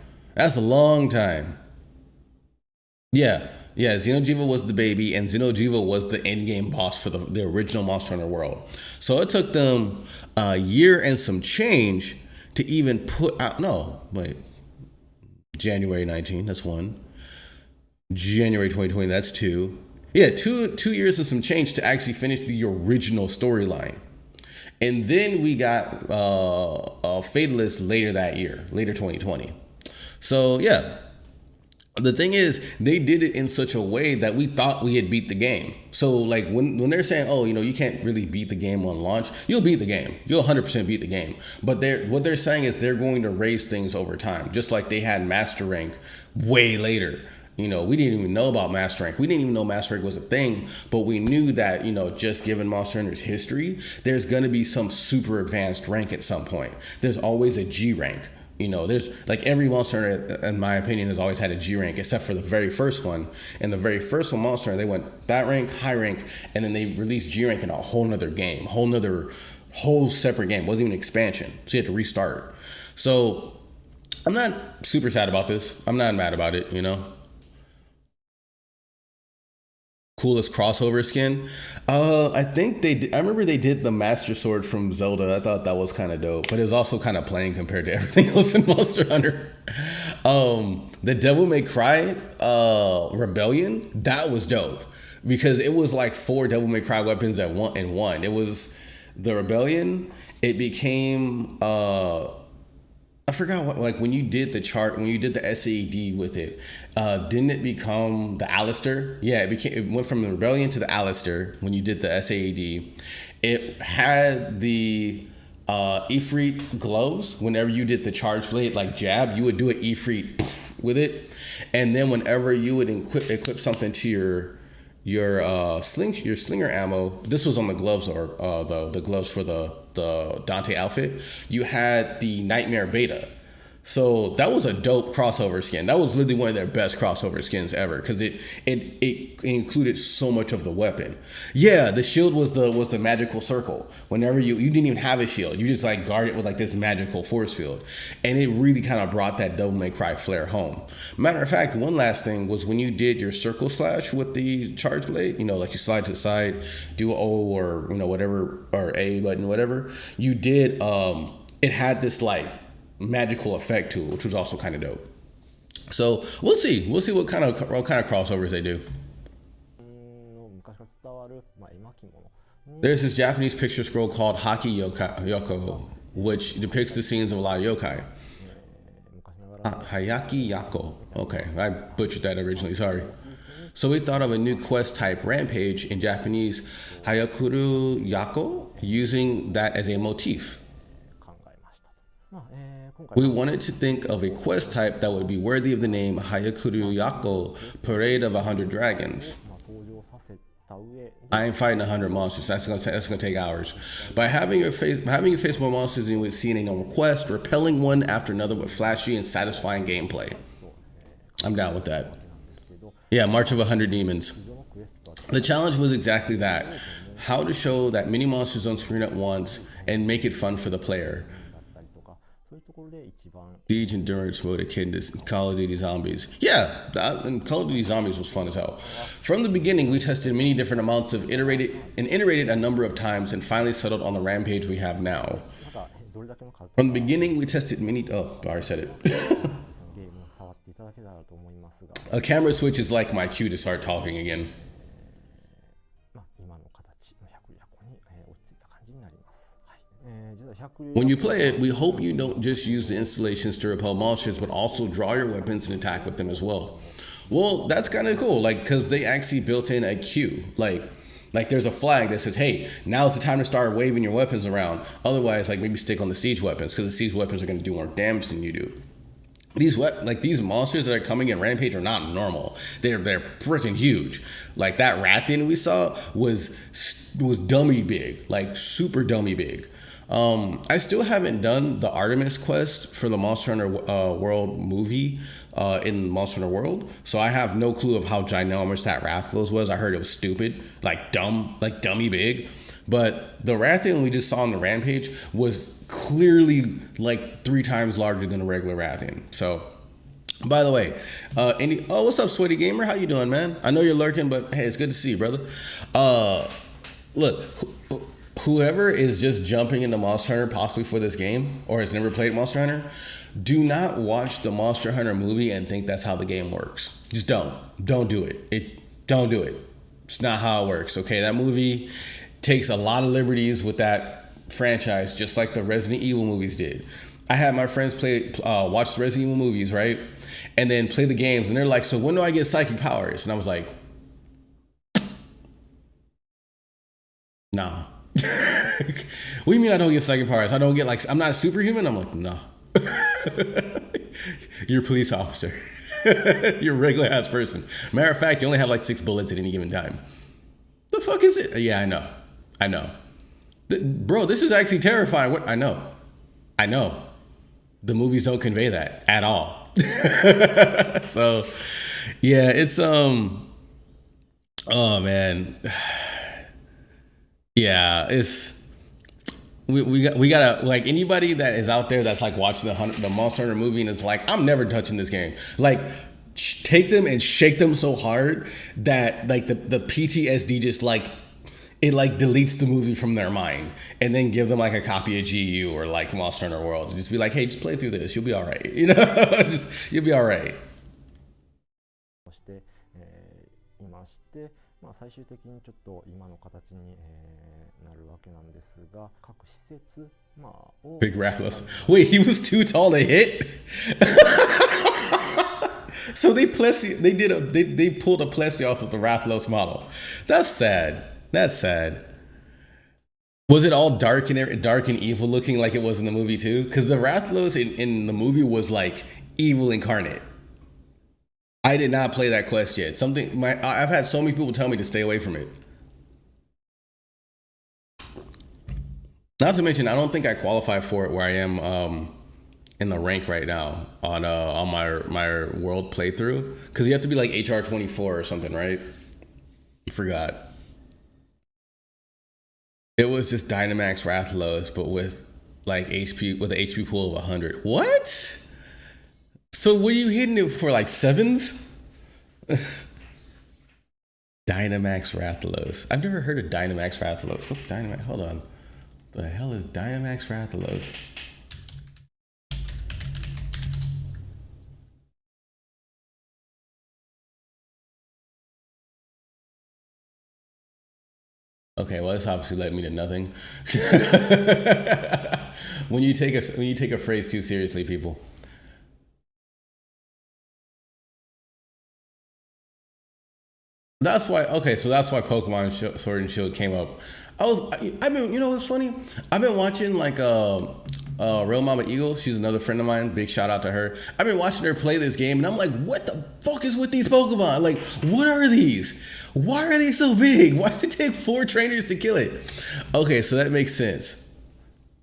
S2: Yeah, Xeno'jiva was the baby, and Xeno'jiva was the endgame boss for the original Monster Hunter World. So it took them a year and some change to even put out, January 19, that's one. January 2020, that's two. Yeah, two years and some change to actually finish the original storyline. And then we got Fatalist later that year, later 2020. So yeah, the thing is, they did it in such a way that we thought we had beat the game. So like when they're saying, you can't really beat the game on launch, you'll beat the game. You'll 100% beat the game. But what they're saying is they're going to raise things over time, just like they had Master Rank way later. We didn't even know about Master Rank. We didn't even know Master Rank was a thing, but we knew that, just given Monster Hunter's history, there's going to be some super advanced rank at some point. There's always a G rank. There's like every Monster Hunter, in my opinion, has always had a G rank, except for the very first one. And the very first one, Monster Hunter, they went that rank, high rank, and then they released G rank in a whole nother game, whole separate game. It wasn't even an expansion. So you had to restart. So I'm not super sad about this. I'm not mad about it, coolest crossover skin. I think I remember they did the Master Sword from Zelda. I thought that was kind of dope, but it was also kind of plain compared to everything else in Monster Hunter. The Devil May Cry Rebellion, that was dope because it was like 4 Devil May Cry weapons in one. It was the Rebellion. It became I forgot what, like when you did the chart, when you did the SAD with it, didn't it become the Alistair? Yeah, it went from the Rebellion to the Alistair when you did the SAD. It had the Ifrit gloves. Whenever you did the charge blade, like jab, you would do an Ifrit with it. And then whenever you would equip something to your slinger ammo, this was on the gloves or the gloves for the Dante outfit, you had the Nightmare Beta. So that was a dope crossover skin. That was literally one of their best crossover skins ever because it included so much of the weapon. Yeah, the shield was the magical circle. Whenever you didn't even have a shield, you just like guard it with like this magical force field, and it really kind of brought that Devil May Cry flair home. Matter of fact, one last thing was when you did your circle slash with the charge blade. You know, like you slide to the side, do O or whatever or A button, whatever you did. It had this like magical effect to it, which was also kind of dope. So we'll see what kind of crossovers they do. There's this Japanese picture scroll called Haki Yoko, which depicts the scenes of a lot of yokai. Hayaki Yako. Okay, I butchered that originally, sorry. So we thought of a new quest type, Rampage, in Japanese, Hayakuru Yako, using that as a motif. We wanted to think of a quest type that would be worthy of the name Hayakuru Yako, Parade of 100 Dragons. I ain't fighting 100 monsters. That's gonna take hours. By having you face more monsters than you would see in a normal quest, repelling one after another with flashy and satisfying gameplay. I'm down with that. Yeah, March of 100 Demons. The challenge was exactly that: how to show that many monsters on screen at once and make it fun for the player. Siege Endurance mode akin to Call of Duty Zombies. Yeah, and Call of Duty Zombies was fun as hell. From the beginning, we tested many different amounts of iterated a number of times and finally settled on the Rampage we have now. From the beginning, we tested many... Oh, I already said it. A camera switch is like my cue to start talking again. When you play it, we hope you don't just use the installations to repel monsters, but also draw your weapons and attack with them as well. Well, that's kind of cool, like, because they actually built in a queue. Like there's a flag that says, hey, now's the time to start waving your weapons around. Otherwise, like, maybe stick on the siege weapons, because the siege weapons are going to do more damage than you do. These monsters that are coming in Rampage are not normal. They're freaking huge. Like, that rat thing we saw was dummy big, like super dummy big. I still haven't done the Artemis quest for the Monster Hunter World movie in Monster Hunter World, so I have no clue of how ginormous that Rathalos was. I heard it was stupid, like dummy big. But the rat thing we just saw on the Rampage was clearly like 3 times larger than a regular rat thing. So, by the way, what's up, Sweaty Gamer? How you doing, man? I know you're lurking, but hey, it's good to see you, brother. Look. Whoever is just jumping into Monster Hunter possibly for this game or has never played Monster Hunter, do not watch the Monster Hunter movie and think that's how the game works. Just don't do it. Don't do it. It's not how it works. Okay, that movie takes a lot of liberties with that franchise, just like the Resident Evil movies did. I had my friends watch the Resident Evil movies, right? And then play the games, and they're like, so when do I get psychic powers? And I was like, nah. What do you mean I don't get psychic powers? I don't get, like, I'm not superhuman? I'm like, no. You're a police officer. You're a regular ass person. Matter of fact, you only have like 6 bullets at any given time. The fuck is it? Yeah, I know. Bro, this is actually terrifying. What? I know. The movies don't convey that at all. So, yeah, it's oh man. Yeah, it's we gotta, like, anybody that is out there that's like watching the Monster Hunter movie and is like, I'm never touching this game. Like, take them and shake them so hard that like the PTSD just like it like deletes the movie from their mind, and then give them like a copy of GU or like Monster Hunter World, and just be like, hey, just play through this, you'll be all right, you know. You'll be all right.
S4: そして、いまして、最終的にちょっと今の形に、なるわけなんですが、各施設、を
S2: Big Rathalos. Wait, he was too tall to hit? So they pulled a Plessy off of the Rathalos model. That's sad. That's sad. Was it all dark and evil looking like it was in the movie too? Because the Rathalos in the movie was like evil incarnate. I did not play that quest yet. I've had so many people tell me to stay away from it. Not to mention, I don't think I qualify for it where I am in the rank right now on my world playthrough, because you have to be like HR 24 or something, right? I forgot. It was just Dynamax Rathalos, but with like HP, with an HP pool of 100. What? So were you hitting it for like 7s? Dynamax Rathalos. I've never heard of Dynamax Rathalos. What's Dynamax? Hold on. The hell is Dynamax Rathalos? Okay, well, this obviously led me to nothing. When you take a phrase too seriously, people. That's why. Okay, so that's why Pokemon Sword and Shield came up. I've been, you know what's funny? I've been watching like Real Mama Eagle. She's another friend of mine. Big shout out to her. I've been watching her play this game, and I'm like, what the fuck is with these Pokemon? Like, what are these? Why are they so big? Why does it take 4 trainers to kill it? Okay, so that makes sense.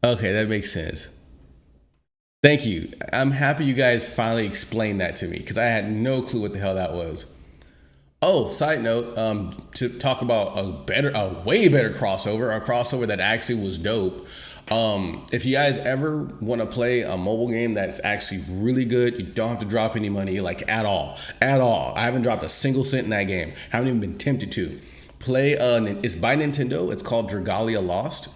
S2: Okay, that makes sense. Thank you. I'm happy you guys finally explained that to me, because I had no clue what the hell that was. Oh, side note, to talk about a way better crossover, a crossover that actually was dope. If you guys ever want to play a mobile game that's actually really good, you don't have to drop any money, like at all. I haven't dropped a single cent in that game. Haven't even been tempted to. It's by Nintendo. It's called Dragalia Lost.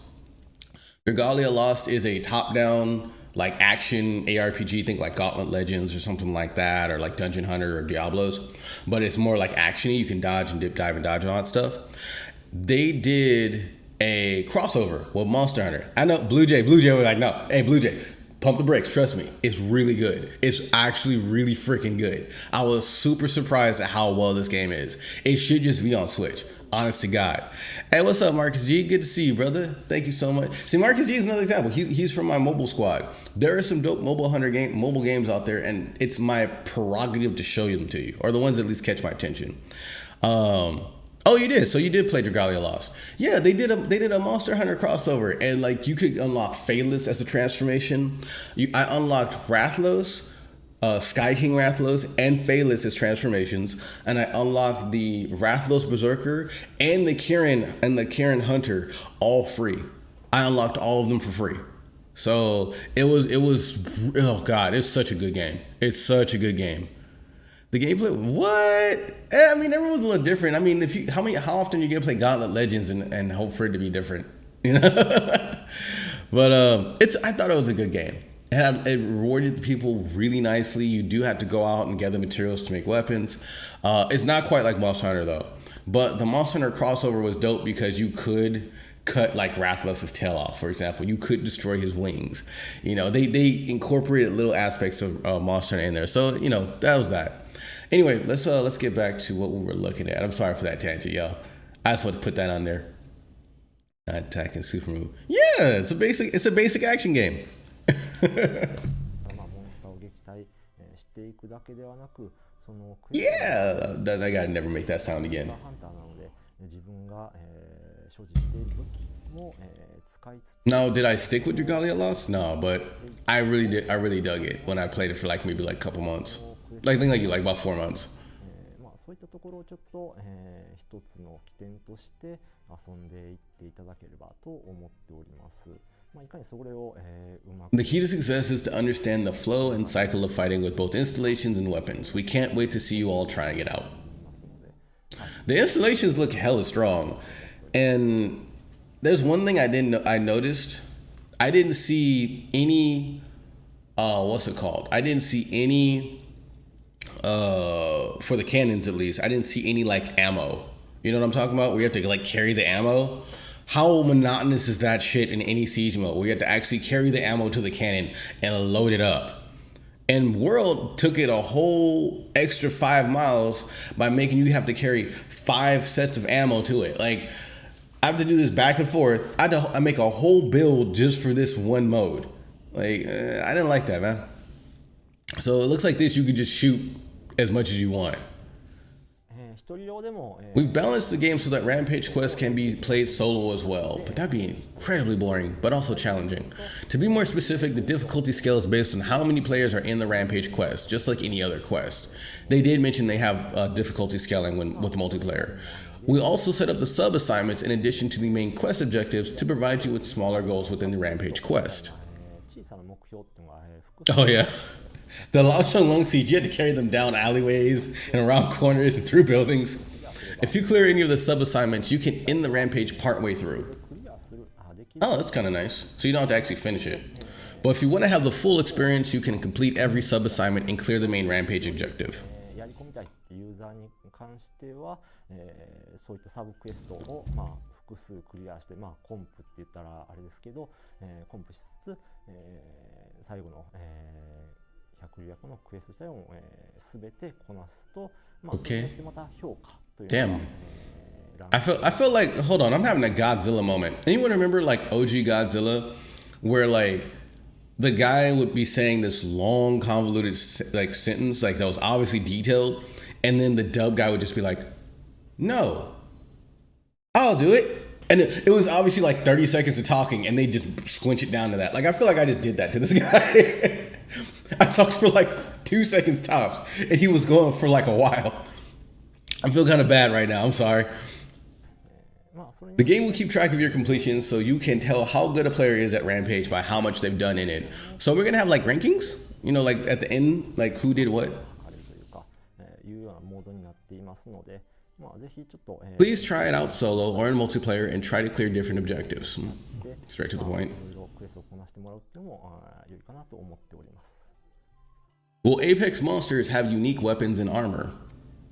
S2: Dragalia Lost is a top-down like action ARPG, think like Gauntlet Legends or something like that, or like Dungeon Hunter or Diablos, but it's more like actiony. You can dodge and dip, dive, and dodge and all that stuff. They did a crossover with Monster Hunter. I know Blue Jay was like, no, hey Blue Jay, pump the brakes, trust me, it's really good. It's actually really freaking good. I was super surprised at how well this game is. It should just be on Switch. Honest to God. Hey, what's up, Marcus G? Good to see you, brother. Thank you so much. See, Marcus G is another example. He's from my mobile squad. There are some dope mobile games out there, and it's my prerogative to show them to you, or the ones that at least catch my attention. Oh, you did. So you did play Dragalia Lost. Yeah, they did a Monster Hunter crossover, and like you could unlock Phalos as a transformation. I unlocked Rathalos, Sky King Rathalos, and Phalos as transformations, and I unlocked the Rathalos Berserker and the Kieran Hunter all free. I unlocked all of them for free. So it was oh god, it's such a good game. It's such a good game. The gameplay, what? I mean, everyone's a little different. I mean, how often you get to play Gauntlet Legends and hope for it to be different, you know? But I thought it was a good game. It rewarded the people really nicely. You do have to go out and gather materials to make weapons. It's not quite like Monster Hunter though. But the Monster Hunter crossover was dope because you could cut like Rathalos' tail off, for example. You could destroy his wings. You know, they incorporated little aspects of Monster Hunter in there. So, you know, that was that. Anyway, let's get back to what we were looking at. I'm sorry for that tangent, y'all. I just want to put that on there. Attack and super move. Yeah, it's a basic action game.
S4: モンスターを撃退していくだけではなく、その
S2: Yeah, that guy never make that sound again.
S4: ハンターなので自分が所持している武器も使いつつ
S2: No, did I stick with Dragalia Lost? No, but I really dug it when I played it for like maybe like a couple months. I think like about 4 months.
S4: そういったところをちょっと一つの起点として遊んでいっていただければと思っております。まあ、いかにそれを、うまく
S2: The key to success is to understand the flow and cycle of fighting with both installations and weapons. We can't wait to see you all trying it out. The installations look hella strong, and there's one thing I noticed. I didn't see any what's it called? I didn't see any for the cannons at least. I didn't see any like ammo. You know what I'm talking about? Where you have to like carry the ammo. How monotonous is that shit in any siege mode where you have to actually carry the ammo to the cannon and load it up? And World took it a whole extra 5 miles by making you have to carry 5 sets of ammo to it. Like, I have to do this back and forth. I make a whole build just for this one mode. Like, I didn't like that, man. So it looks like this, you can just shoot as much as you want.
S4: 一人用でも、
S2: We've balanced the game so that Rampage quests can be played solo as well, but that'd be incredibly boring, but also challenging. To be more specific, the difficulty scale is based on how many players are in the Rampage quest, just like any other quest. They did mention they have difficulty scaling with multiplayer. We also set up the sub-assignments in addition to the main quest objectives to provide you with smaller goals within the Rampage quest.
S4: 小さな目標っていうのが、複数
S2: Oh yeah. The Lao Sheng Long siege, you had to carry them down alleyways and around corners and through buildings. If you clear any of the sub-assignments, you can end the rampage partway through.
S4: クリアする、できる
S2: Oh, that's kind of nice. So you don't have to actually finish it. But if you want to have the full experience, you can complete every sub-assignment and clear the main rampage objective.
S4: やり込みたいっていうユーザーに関しては、そういったサブクエストを、まあ、複数クリアして、まあ、コンプって言ったらあれですけど、コンプしつつ、最後の、百竜役のクエスト自体を、全てこなすと、まあ、それによってまた評価というのが
S2: Damn. I feel like, hold on, I'm having a Godzilla moment. Anyone remember like OG Godzilla where like the guy would be saying this long convoluted like sentence like that was obviously detailed, and then the dub guy would just be like, no, I'll do it. And it was obviously like 30 seconds of talking and they just squinch it down to that. Like, I feel like I just did that to this guy. I talked for like 2 seconds tops and he was going for like a while. I feel kind of bad right now. I'm sorry. The game will keep track of your completions so you can tell how good a player is at Rampage by how much they've done in it. So we're going to have like rankings, you know, like at the end, like who did what.
S4: あるというか、いうようなモードになっていますので、まあ、ぜひちょっと、
S2: Please try it out solo or in multiplayer and try to clear different objectives. Straight to the point.
S4: いろいろクエストをこなしてもらうっていうのも良いかなと思っております。
S2: Will Apex monsters have unique weapons and armor?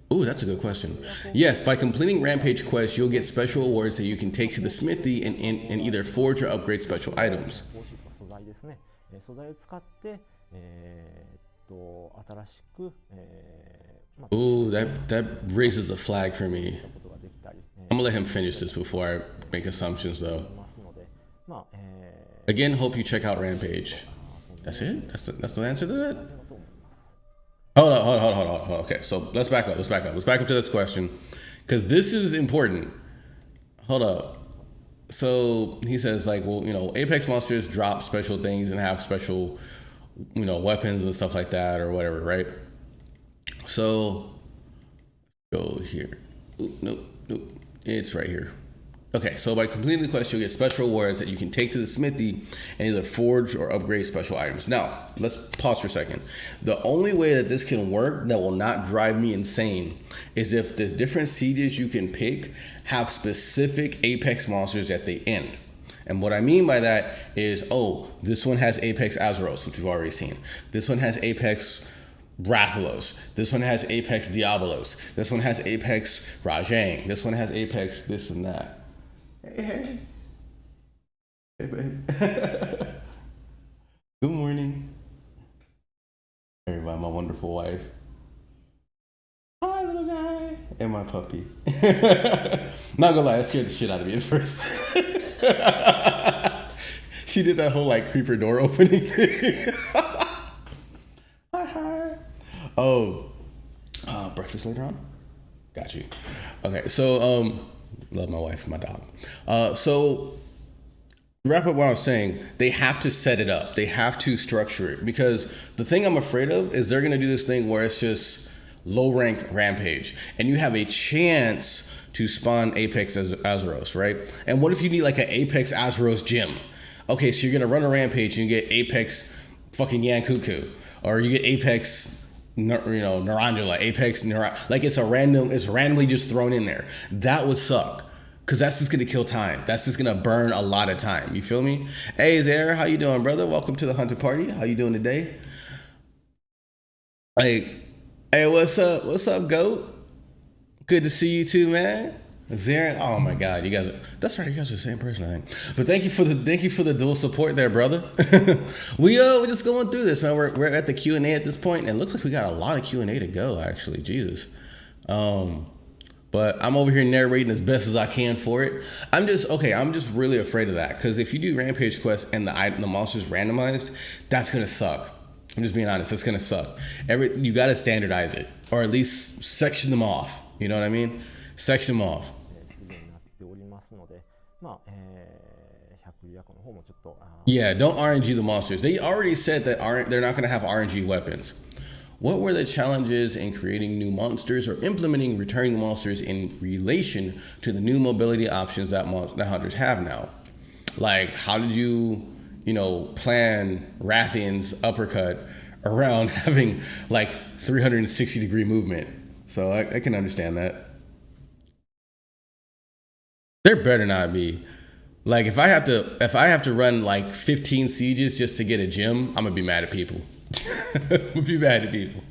S2: Ooh, that's a good question. Yes, by completing Rampage quests, you'll get special awards that you can take to the smithy and either forge or upgrade special items.
S4: 報酬とか素材ですね。素材を使って、新しく、まあ、
S2: Ooh, that raises a flag for me.
S4: ことができたり、
S2: I'm gonna let him finish this before I make assumptions, though.
S4: ますので、まあ、
S2: Again, hope you check out Rampage. That's it? That's the answer to that?
S4: だと思います。
S2: Hold on. Okay, so let's back up. Let's back up to this question, because this is important. Hold up. So he says, like, well, you know, Apex monsters drop special things and have special, you know, weapons and stuff like that or whatever, right? So go here. Ooh, nope. It's right here. Okay, so by completing the quest, you'll get special rewards that you can take to the smithy and either forge or upgrade special items. Now, let's pause for a second. The only way that this can work that will not drive me insane is if the different sieges you can pick have specific Apex monsters at the end. And what I mean by that is, oh, this one has Apex Azeroth, which we've already seen. This one has Apex Rathalos. This one has Apex Diabolos. This one has Apex Rajang. This one has Apex this and that. Hey, babe. Good morning. Married by my wonderful wife. Hi, little guy. And my puppy. Not gonna lie, that scared the shit out of me at first. She did that whole like creeper door opening thing. Hi. Oh, breakfast later on? Got you. Okay, so, love my wife and my dog. So wrap up what I was saying, they have to set it up. They have to structure it, because the thing I'm afraid of is they're going to do this thing where it's just low rank Rampage and you have a chance to spawn Apex Azeroth, right? And what if you need like an Apex Azeroth gym? Okay, so you're gonna run a rampage and you get Apex fucking Yankuku, or you get Apex, Narandula, like it's randomly just thrown in there. That would suck. Cause that's just gonna kill time. That's just gonna burn a lot of time. You feel me? Hey Zara, how you doing, brother? Welcome to the Hunter Party. How you doing today? Hey, what's up? What's up, GOAT? Good to see you too, man. Zara, oh my God, you guys that's right, you guys are the same person, I think. But thank you for the dual support there, brother. we're just going through this, man. We're at the Q&A at this point, and it looks like we got a lot of Q&A to go, actually. Jesus. But I'm over here narrating as best as I can for it. I'm just really afraid of that. Because if you do Rampage quests and the monster's randomized, that's going to suck. I'm just being honest. That's going to suck. You got to standardize it. Or at least section them off. You know what I mean? Section them off. Yeah, don't RNG the monsters. They already said that they're not going to have RNG weapons. What were the challenges in creating new monsters or implementing returning monsters in relation to the new mobility options that hunters have now? Like, how did you plan Rathian's uppercut around having like 360-degree movement? So I can understand that. There better not be. Like, if I have to run like 15 sieges just to get a gem, I'm gonna be mad at people. Would be bad to people.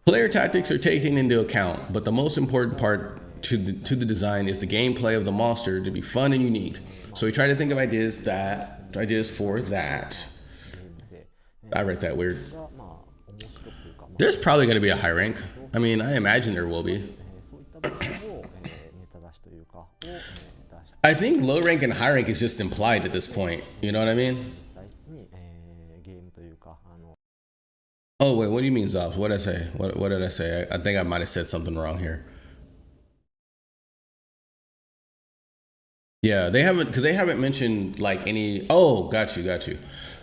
S2: Player tactics are taken into account, but the most important part to the design is the gameplay of the monster to be fun and unique. So we try to think of ideas for that. I read that weird. There's probably going to be a high rank. I mean, I imagine there will be. I think low rank and high rank is just implied at this point. You know what I mean? Oh wait, what do you mean, Zobs? What did I say? What did I say? I think I might have said something wrong here. Yeah, they haven't mentioned like any. Oh, got you.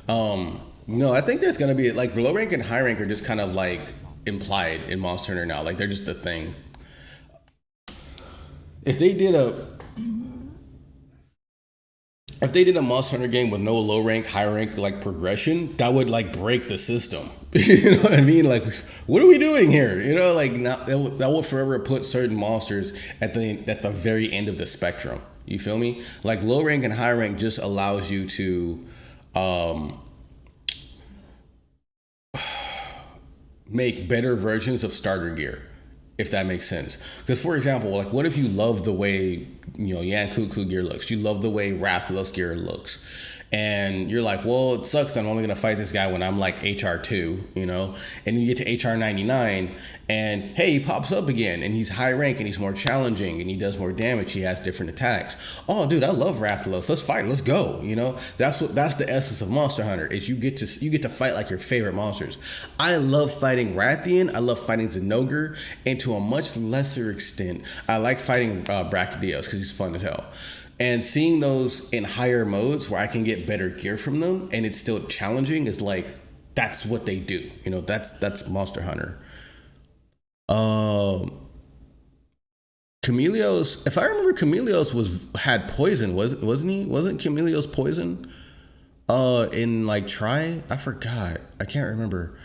S2: No, I think there's gonna be like low rank and high rank are just kind of like implied in Monster Hunter now. Like they're just a thing. If they did a Monster Hunter game with no low rank, high rank like progression, that would like break the system. You know what I mean? Like, what are we doing here? You know, like that would forever put certain monsters at the very end of the spectrum. You feel me? Like low rank and high rank just allows you to make better versions of starter gear, if that makes sense. Because for example, like what if you love the way Yankuku gear looks, you love the way Rathalos gear looks, and you're like, well, it sucks that I'm only gonna fight this guy when I'm like HR2, and you get to HR 99 and hey, he pops up again and he's high rank and he's more challenging and he does more damage, he has different attacks. Oh dude, I love Rathalos, let's fight, let's go. That's the essence of Monster Hunter, is you get to fight like your favorite monsters. I love fighting Rathian, I love fighting Zenogre, and to a much lesser extent I like fighting Brachydios because he's fun as hell. And seeing those in higher modes where I can get better gear from them and it's still challenging is like, that's what they do. That's Monster Hunter. Chameleos, if I remember, Chameleos had poison, wasn't he? Wasn't Chameleos poison? In like Try? I forgot. I can't remember.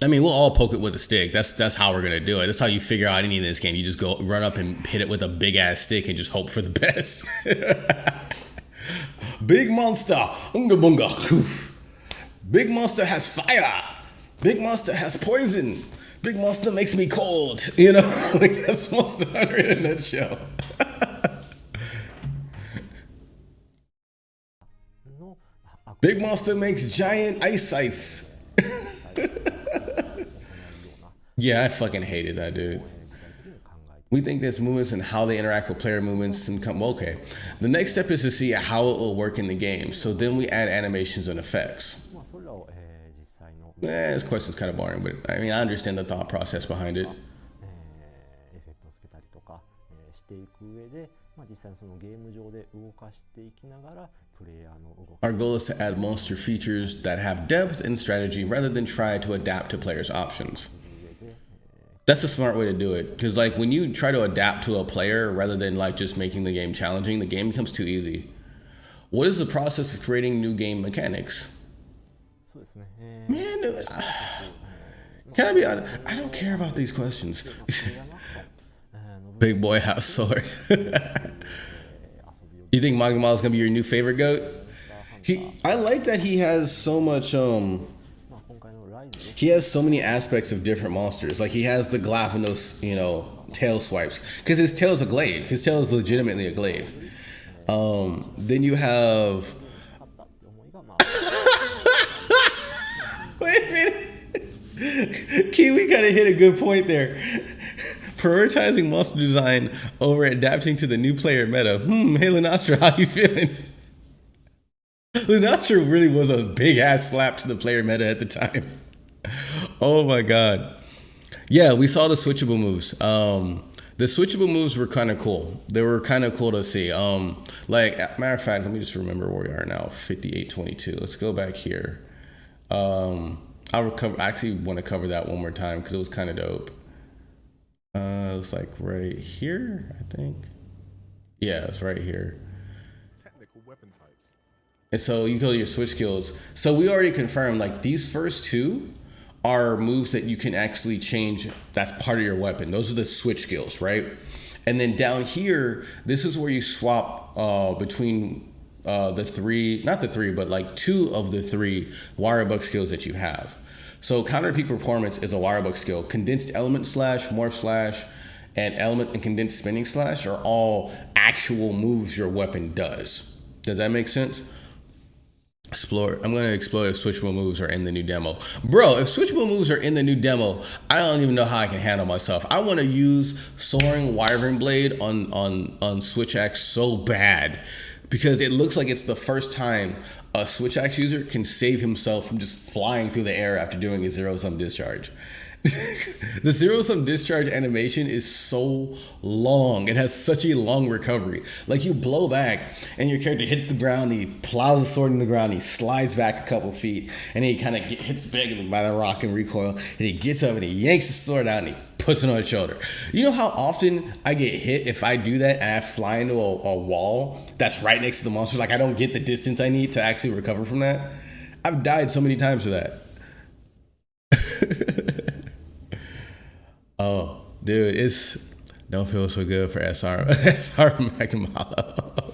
S2: I mean, we'll all poke it with a stick. That's how we're gonna do it. That's how you figure out any of this game. You just go run up and hit it with a big ass stick and just hope for the best. Big monster, unga bunga. Big monster has fire. Big monster has poison. Big monster makes me cold. Like that's Monster Hunter in a nutshell. Big monster makes giant ice scythes. Yeah, I fucking hated that, dude. We think there's movements and how they interact with player movements and okay. The next step is to see how it will work in the game. So then we add animations and effects. This question's kind of boring, but I mean, I understand the thought process behind it. Our goal is to add monster features that have depth and strategy rather than try to adapt to players' options. That's a smart way to do it, because like when you try to adapt to a player rather than like just making the game challenging, the game becomes too easy. What is the process of creating new game mechanics?
S4: そうですね。
S2: Man, can I be honest? I don't care about these questions. Big boy house sword. You think Magma is gonna be your new favorite goat? I like that he has so much he has so many aspects of different monsters. Like he has the Glyphanos, tail swipes, because his tail is a glaive. His tail is legitimately a glaive. Then you have wait a minute. Kiwi kind of hit a good point there. Prioritizing monster design over adapting to the new player meta. Hey Lunastra, how you feeling? Lunastra really was a big ass slap to the player meta at the time. Oh my god. Yeah, we saw the switchable moves. The switchable moves were kind of cool. They were kind of cool to see. Like, matter of fact, let me just remember where we are now. 5822. Let's go back here. I actually want to cover that one more time because it was kind of dope. It was like right here, I think. Yeah, it's right here.
S3: Technical weapon types.
S2: And so you go to your switch skills. So we already confirmed like these first two are moves that you can actually change. That's part of your weapon. Those are the switch skills, right? And then down here, this is where you swap between the three, not the three, but like two of the three wire bug skills that you have. So counter peak performance is a wire bug skill. Condensed element slash, morph slash, and element and condensed spinning slash are all actual moves your weapon does. Does that make sense? Explore. I'm going to explore if switchable moves are in the new demo. Bro, if switchable moves are in the new demo, I don't even know how I can handle myself. I want to use Soaring Wyvern Blade on Switch Axe so bad, because it looks like it's the first time a Switch Axe user can save himself from just flying through the air after doing a zero-sum discharge. The zero-sum discharge animation is so long. It has such a long recovery. Like you blow back and your character hits the ground, he plows the sword in the ground, he slides back a couple feet, and he kind of hits big by the rock and recoil, and he gets up and he yanks the sword out and he puts it on his shoulder. You know how often I get hit if I do that and I fly into a wall that's right next to the monster? Like I don't get the distance I need to actually recover from that. I've died so many times for that. Oh, dude, it's don't feel so good for SR Magmalo.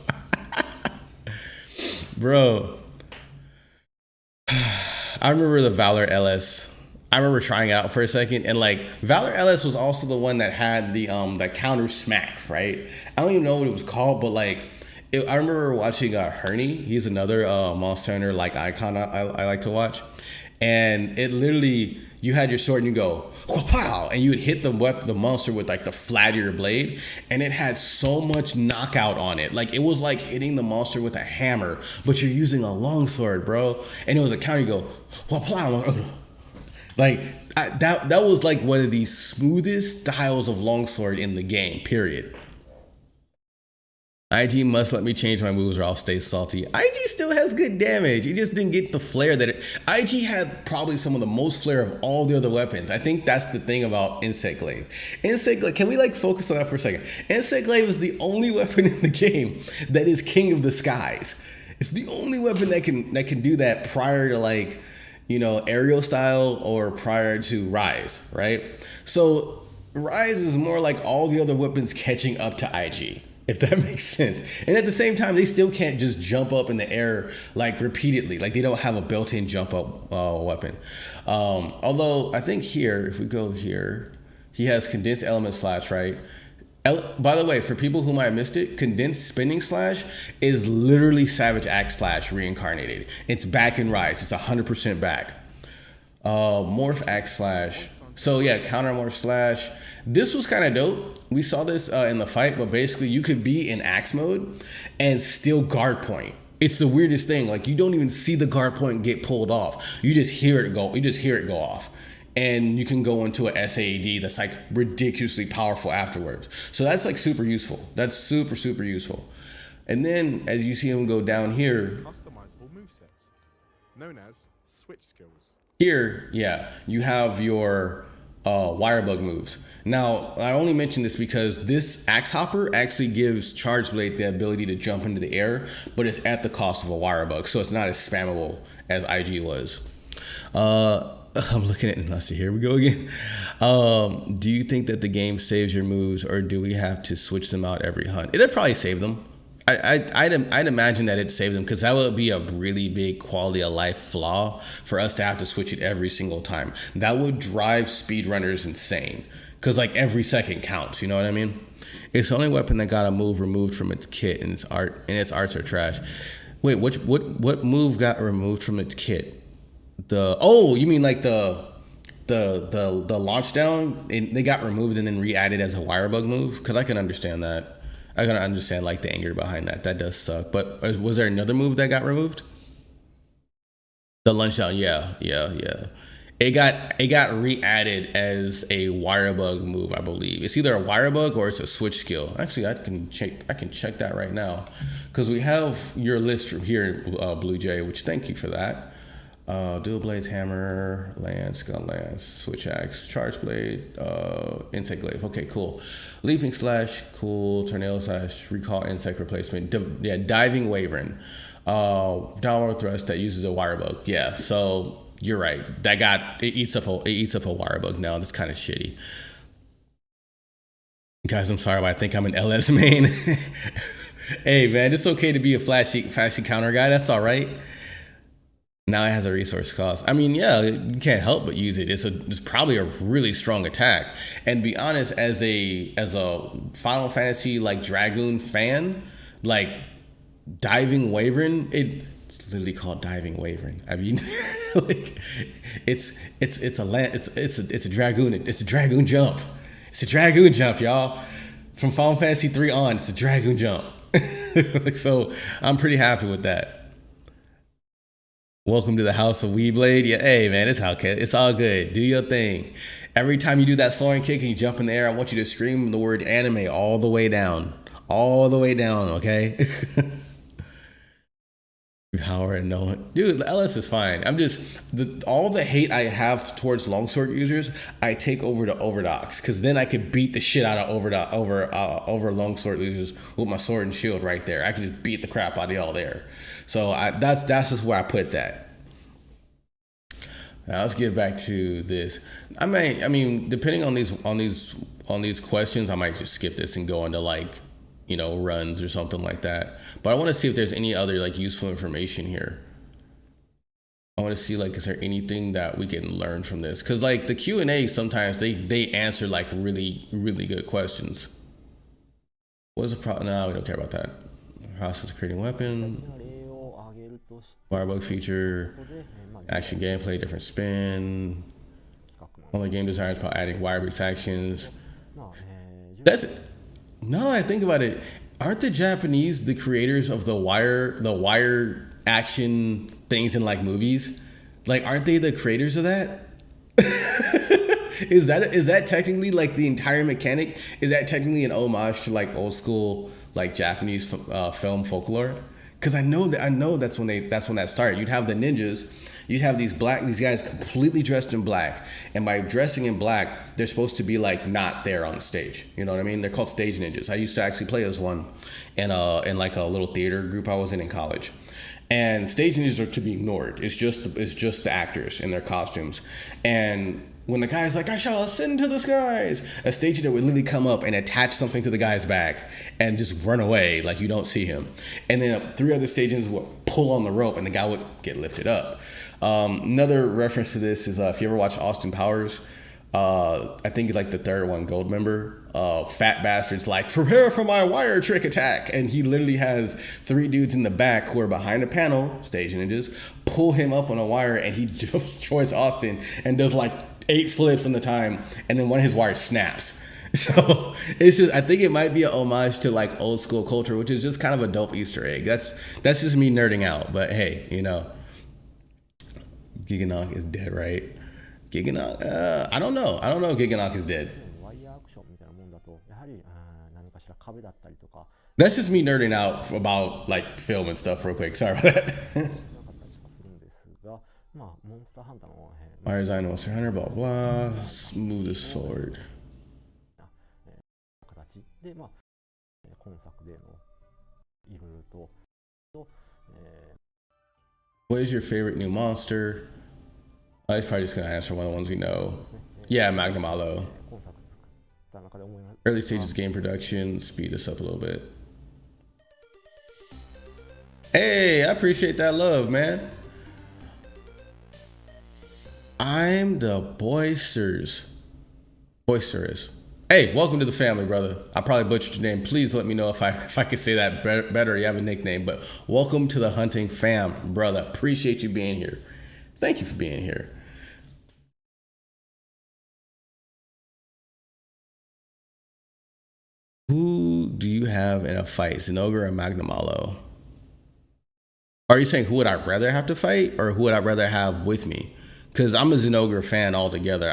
S2: Bro, I remember the Valor LS. I remember trying it out for a second, and like Valor LS was also the one that had the counter smack, right? I don't even know what it was called, but like I remember watching Herney. He's another Monster Hunter like icon I like to watch, and it literally, you had your sword and you go pow, and you would hit the monster with like the flat of your blade, and it had so much knockout on it. Like it was like hitting the monster with a hammer, but you're using a longsword, bro. And it was a counter. You go pow, like that was like one of the smoothest styles of longsword in the game. Period. IG must let me change my moves or I'll stay salty. IG still has good damage. It just didn't get the flair that it... IG had probably some of the most flair of all the other weapons. I think that's the thing about Insect Glaive. Insect Glaive, can we like focus on that for a second? Insect Glaive is the only weapon in the game that is king of the skies. It's the only weapon that can do that prior to like, aerial style or prior to Rise, right? So Rise is more like all the other weapons catching up to IG, if that makes sense. And at the same time, they still can't just jump up in the air like repeatedly. Like they don't have a built-in jump up weapon. Although I think here, if we go here, he has condensed element slash, right? By the way, for people who might have missed it, condensed spinning slash is literally Savage Axe slash reincarnated. It's back in Rise. It's 100% back. Morph Axe slash. So yeah, counter morph slash. This was kind of dope. We saw this in the fight, but basically you could be in axe mode and still guard point. It's the weirdest thing. Like you don't even see the guard point get pulled off. You just hear it go. You just hear it go off, and you can go into a SAD that's like ridiculously powerful afterwards. So that's like super useful. That's super useful. And then as you see him go down here,
S3: Customizable movesets, known as switch skills.
S2: here, yeah, you have your wire bug moves. Now, I only mention this because this axe hopper actually gives Charge Blade the ability to jump into the air, but it's at the cost of a wire bug, so it's not as spammable as IG was. I'm looking at let's see, here we go again. Do you think that the game saves your moves, or do we have to switch them out every hunt? It'd probably save them. I'd imagine that it'd save them, because that would be a really big quality of life flaw for us to have to switch it every single time. That would drive speedrunners insane, because like every second counts, you know what I mean? It's the only weapon that got a move removed from its kit, and its arts are trash. Wait, what move got removed from its kit? You mean like the launch down, and they got removed and then re-added as a wire bug move? Because I can understand that. I can understand like the anger behind that. That does suck. But was there another move that got removed? The lunge down, yeah. It got re-added as a wire bug move, I believe. It's either a wire bug or it's a switch skill. Actually, I can check that right now, because we have your list from here, Blue Jay, which thank you for that. Dual blades, hammer, lance, gun lance, switch axe, charge blade, insect glaive. Okay, cool. Leaping slash, cool. Tornado slash, recall insect replacement. Diving wyvern. Downward thrust that uses a wire bug. Yeah, so you're right. It eats up a wire bug now. That's kind of shitty. Guys, I'm sorry, but I think I'm an LS main. Hey man, it's okay to be a flashy counter guy. That's all right. Now it has a resource cost. I mean, yeah, you can't help but use it. It's probably a really strong attack. And to be honest, as a Final Fantasy like Dragoon fan, like Diving Wyvern, it's literally called Diving Wyvern. I mean, like it's a Dragoon. It's a Dragoon jump. It's a Dragoon jump, y'all. From Final Fantasy 3 on, it's a Dragoon jump. So I'm pretty happy with that. Welcome to the House of Weeblade. Yeah, hey man, it's okay. It's all good. Do your thing. Every time you do that soaring kick and you jump in the air, I want you to scream the word anime all the way down. All the way down, okay? Power and no one. Dude, LS is fine. I'm just all the hate I have towards longsword users, I take over to Overdox, because then I could beat the shit out of over longsword users with my sword and shield right there. I could just beat the crap out of y'all there. So that's just where I put that. Now let's get back to this. I mean, depending on these questions, I might just skip this and go into like, runs or something like that. But I want to see if there's any other like useful information here. I want to see like, is there anything that we can learn from this? Because like the Q&A, sometimes they answer like really, really good questions. What's the problem? No, we don't care about that. Process of creating weapon. Firebug feature. Action gameplay, different spin. Only game designers about adding wire-based actions. That's it. Now that I think about it, aren't the Japanese the creators of the wire action things in like movies? Like, aren't they the creators of that? Is that technically like the entire mechanic? Is that technically an homage to like old school like Japanese film folklore? Because I know that's when that started. You'd have the ninjas. You'd have these guys completely dressed in black, and by dressing in black, they're supposed to be like not there on the stage. You know what I mean? They're called stage ninjas. I used to actually play as one in like a little theater group I was in college. And stage ninjas are to be ignored. It's just the actors in their costumes. And when the guy's like, I shall ascend to the skies, a stage ninja would literally come up and attach something to the guy's back and just run away like you don't see him. And then 3 other stage ninjas would pull on the rope and the guy would get lifted up. Another reference to this is if you ever watch Austin Powers, I think it's like the 3rd one, Goldmember. Fat bastard's like, prepare for my wire trick attack, and he literally has 3 dudes in the back who are behind a panel, stage ninjas, pull him up on a wire, and he destroys Austin and does like 8 flips on the time, and then one of his wires snaps. So it's just, I think it might be a homage to like old school culture, which is just kind of a dope Easter egg. That's just me nerding out, but hey, Giganok is dead, right? Giganok? I don't know. Giganok is dead. That's just me nerding out about like film and stuff real quick. Sorry about that.
S4: まあモンスターハンターの、
S2: Fire design, Monster Hunter, blah blah. Smoothest sword.
S4: 形で、まあ、今作でのいろいろと、
S2: What is your favorite new monster? He's probably just gonna answer one of the ones we know. Yeah, Magnum Alo.
S4: 今作作った中で思います。
S2: Early stages game production, speed us up a little bit. Hey, I appreciate that love, man. I'm the boisterous. Hey, welcome to the family, brother. I probably butchered your name. Please let me know if I could say that better. You have a nickname, but welcome to the hunting fam, brother. Appreciate you being here. Thank you for being here. Who do you have in a fight, Zinogre or Magnum Alo? Are you saying who would I rather have to fight or who would I rather have with me? Because I'm a Zinogre fan altogether.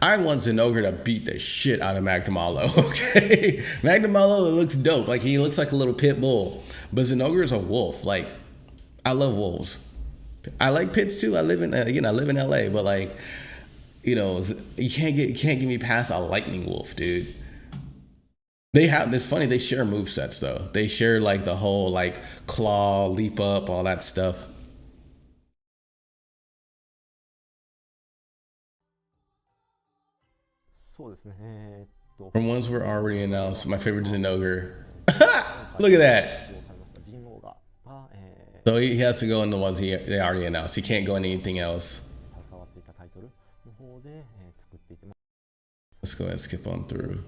S2: I want Zinogre to beat the shit out of Magnum Alo, okay? Magnum Alo, it looks dope. Like, he looks like a little pit bull. But Zinogre is a wolf. Like, I love wolves. I like pits too. I live in LA, but like, you know, you can't get me past a lightning wolf, dude. It's funny, they share movesets though. They share like the whole like claw, leap up, all that stuff. From ones were already announced, my favorite is Zinogre. Look at that. So he has to go in the ones they already announced. He can't go in anything else. Let's go ahead and skip on through.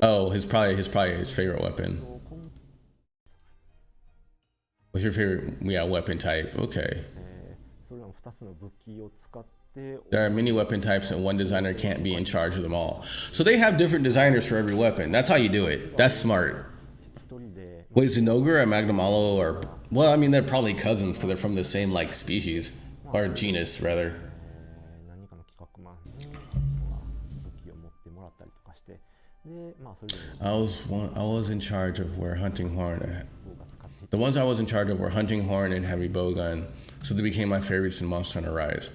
S2: Oh, his favorite weapon. What's your favorite weapon type? Okay. There are many weapon types and one designer can't be in charge of them all. So they have different designers for every weapon. That's how you do it. That's smart. Wait, Zinogre or Magnum Alo or... Well, I mean, they're probably cousins because they're from the same, like, species. Or genus, rather. I was in charge of where Hunting Horn... The ones I was in charge of were Hunting Horn and Heavy Bowgun. So they became my favorites in Monster Hunter Rise.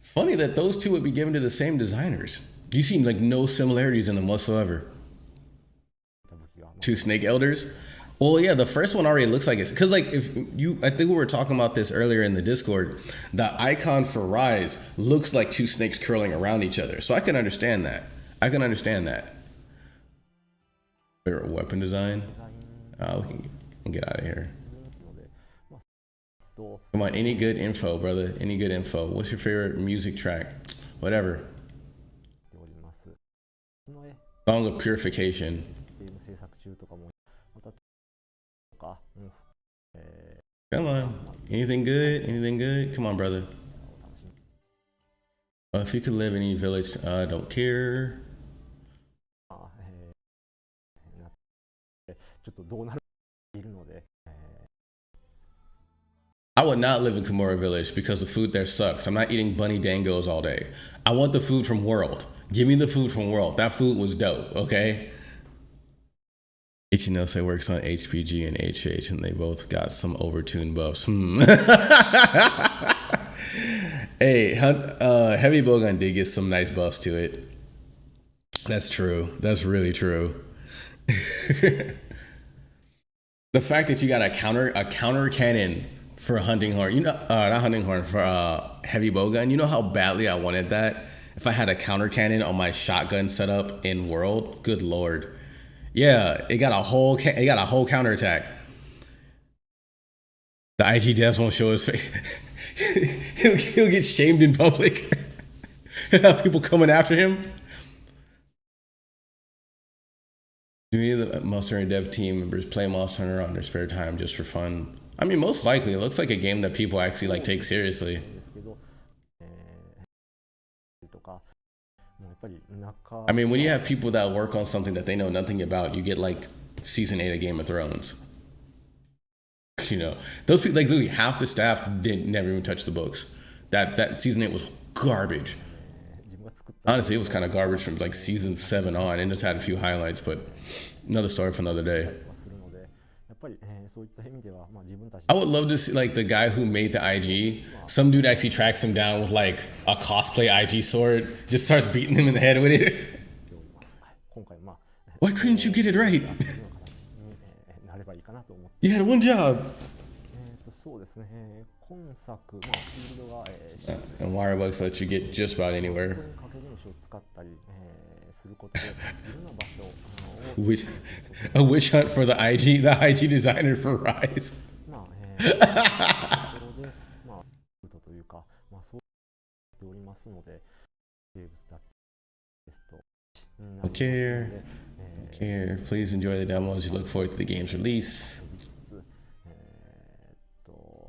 S2: Funny that those two would be given to the same designers. You see, like, no similarities in them whatsoever. Two Snake Elders? Well, yeah, the first one already looks like it's... Because, like, I think we were talking about this earlier in the Discord. The icon for Rise looks like two snakes curling around each other. So I can understand that. Favorite weapon design? We can get out of here. Come on, any good info, brother. Any good info. What's your favorite music track? Whatever. Song of Purification. Come on. Anything good? Come on, brother. If you could live in any village, don't care. I would not live in Kimura Village because the food there sucks. I'm not eating bunny dangos all day. I want the food from World. Give me the food from World. That food was dope, okay? Ichinose works on HPG and HH, and they both got some overtuned buffs. Hey, Heavy Bowgun did get some nice buffs to it. That's true. That's really true. The fact that you got a counter cannon for Hunting Horn, not Hunting Horn, for Heavy Bowgun, you know how badly I wanted that? If I had a counter cannon on my shotgun setup in World, good lord. Yeah, it got a whole counterattack. The IG devs won't show his face. he'll get shamed in public. He'll have people coming after him. Do any of the Monster Hunter dev team members play Monster Hunter on their spare time just for fun? I mean, most likely. It looks like a game that people actually like take seriously. I mean, when you have people that work on something that they know nothing about, you get like season 8 of Game of Thrones. You know, those people, like literally half the staff never even touch the books. That season 8 was garbage. Honestly, it was kind of garbage from like season 7 on, and just had a few highlights, but another story for another day.
S4: ぱり、そういった意味では、まあ、自分たち
S2: I would love to see like the guy who made the IG. Some dude actually tracks him down with like a cosplay IG sword, just starts beating him in the head with it.
S4: ております。はい、今回まあ
S2: Why couldn't you get it right?
S4: 次の形に、なればいいかなと思って
S2: You had one job.
S4: そうですね、今作、まあ、フィールドが、
S2: And Wirebucks let you get just about
S4: 本当
S2: anywhere.
S4: に影分子を使ったり、することで、いろんな場所を
S2: Witch, a witch hunt for the IG designer for Rise.
S4: まあ、ところで、まあ、というか、まあ、そうしておりますので、生物だったりですと、
S2: Don't care. Don't care. Please enjoy the demo as you look forward to the game's release.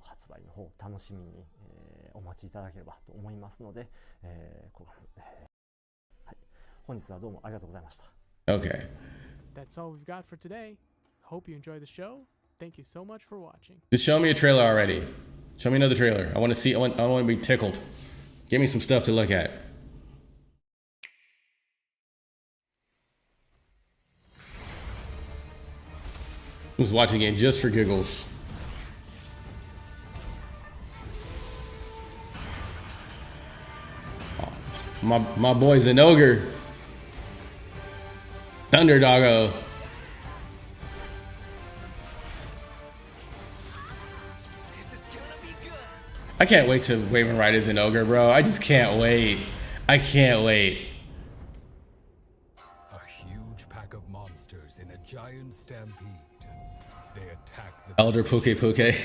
S4: 発売の方楽しみに、お待ちいただければと思いますので、はい、本日はどうもありがとうございました。
S2: Okay.
S1: That's all we've got for today. Hope you enjoyed the show. Thank you so much for watching.
S2: Just show me a trailer already. Show me another trailer. I want to see. I want to be tickled. Give me some stuff to look at. I was watching it just for giggles. My boy's an ogre. Thunder Doggo. I can't wait to Waven Ride as an ogre, bro. I just can't wait. I can't wait.
S5: A huge pack of monsters in a giant stampede. They attack the
S2: Elder Puke Puke.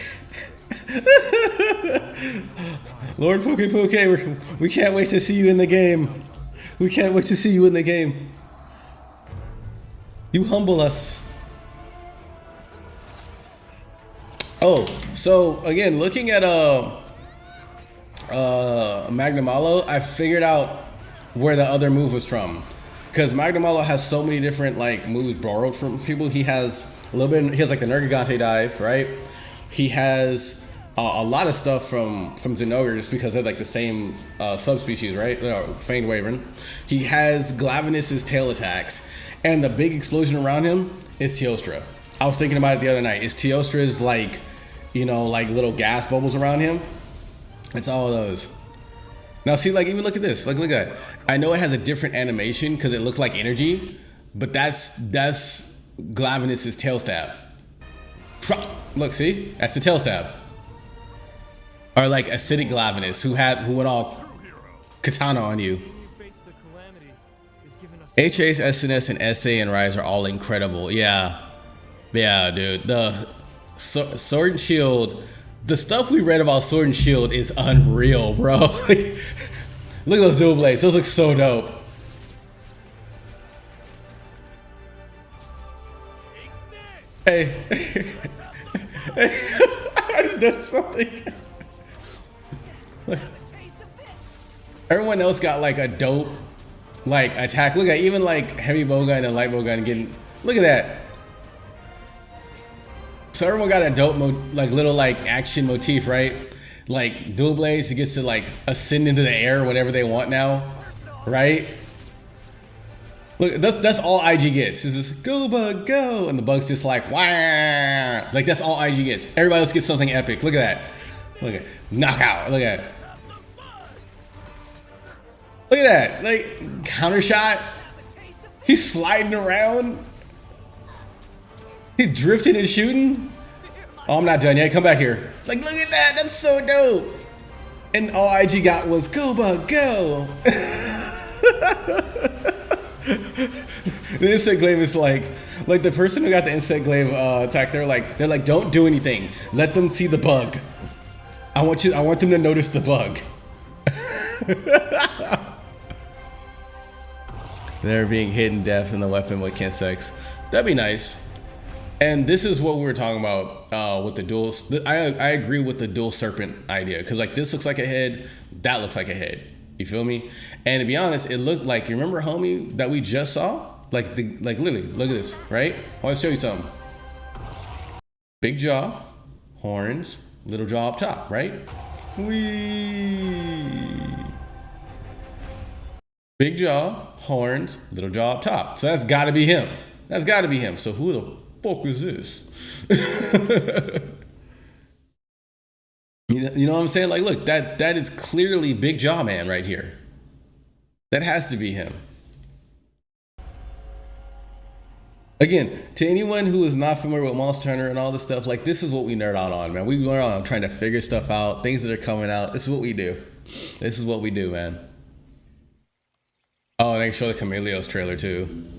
S2: Lord Puke Puke, we can't wait to see you in the game. We can't wait to see you in the game. You humble us. Oh, so again, looking at Magnamalo, I figured out where the other move was from. Because Magnamalo has so many different like moves borrowed from people. He has a little bit, he has like the Nergigante dive, right? He has a lot of stuff from Zinogre just because they're like the same subspecies, right? Fanged Wyvern. He has Glavenus's tail attacks, and the big explosion around him is Teostra. I was thinking about it the other night. Is Teostra's like, you know, like little gas bubbles around him? It's all of those. Now see, like even look at this. Like look at that. I know it has a different animation because it looks like energy, but that's Glavenus's tail stab. Look, see? That's the tail stab. Or like acidic Glavenus who went all katana on you. HA's SNS and SA and Rise are all incredible. Yeah, dude. The Sword and Shield, the stuff we read about Sword and Shield is unreal, bro. Look at those dual blades. Those look so dope. Hey. I just noticed something. Everyone else got like a dope like attack. Look at even like heavy bowgun and light bowgun getting. Look at that. So everyone got a dope like little like action motif, right? Like dual blades, it gets to like ascend into the air whenever they want now, right? Look, that's all IG gets. It's just go bug go, and the bug's just like wah. Like that's all IG gets. Everybody else gets something epic. Look at that. Look at knockout. Look at it. Look at that. Like counter shot. He's sliding around. He's drifting and shooting. Oh, I'm not done yet. Come back here. Like, look at that. That's so dope. And all IG got was go bug go. The insect glaive is like the person who got the insect glaive attack. They're like, don't do anything. Let them see the bug. I want them to notice the bug. They're being hidden depth in the weapon with Kinsex. That'd be nice. And this is what we were talking about with the dual. I agree with the dual serpent idea because like this looks like a head, that looks like a head. You feel me? And to be honest, it looked like, you remember homie that we just saw? Like literally, look at this, right? I want to show you something. Big jaw, horns, little jaw up top, right? Whee. Big jaw, horns, little jaw up top. So that's got to be him. That's got to be him. So who the fuck is this? You know what I'm saying? Like, look, that is clearly Big Jaw Man right here. That has to be him. Again, to anyone who is not familiar with Monster Hunter and all this stuff, like, this is what we nerd out on, man. We nerd out on trying to figure stuff out, things that are coming out. This is what we do. This is what we do, man. Oh, and they show the Chameleos trailer too.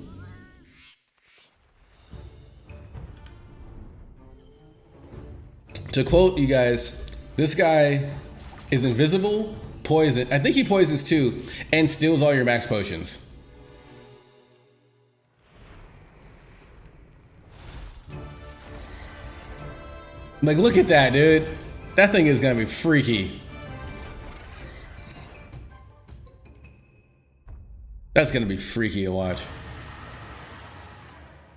S2: To quote you guys, this guy is invisible, poison. I think he poisons too, and steals all your max potions. Like, look at that, dude. That thing is gonna be freaky. That's gonna be freaky to watch.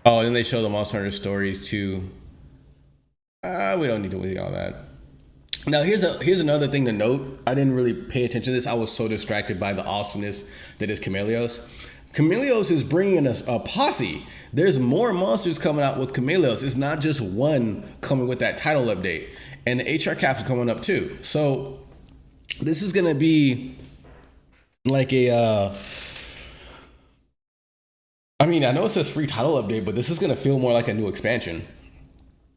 S2: Oh, and then they show the Monster Hunter stories too. We don't need to read all that. Now here's another thing to note. I didn't really pay attention to this. I was so distracted by the awesomeness that is Chameleos. Chameleos is bringing us a posse. There's more monsters coming out with Chameleos. It's not just one coming with that title update. And the HR caps are coming up too. So this is gonna be like a I mean, I know it says free title update, but this is gonna feel more like a new expansion.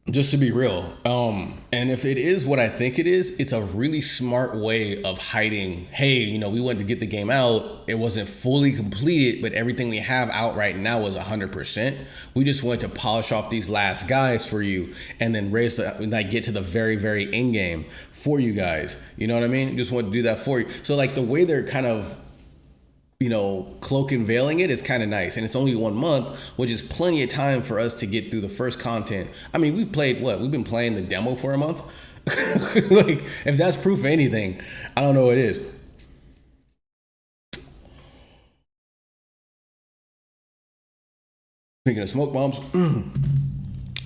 S2: Just to be real. And if it is what I think it is, it's a really smart way of hiding, hey, you know, we wanted to get the game out. It wasn't fully completed, but everything we have out right now is 100%. We just wanted to polish off these last guys for you and then raise the, like, get to the very, very end game for you guys. You know what I mean? Just want to do that for you. So like the way they're kind of, you know, cloak and veiling it is kind of nice. And it's only 1 month, which is plenty of time for us to get through the first content. I mean, we played what? We've been playing the demo for a month. Like, if that's proof of anything, I don't know what it is. Speaking of smoke bombs,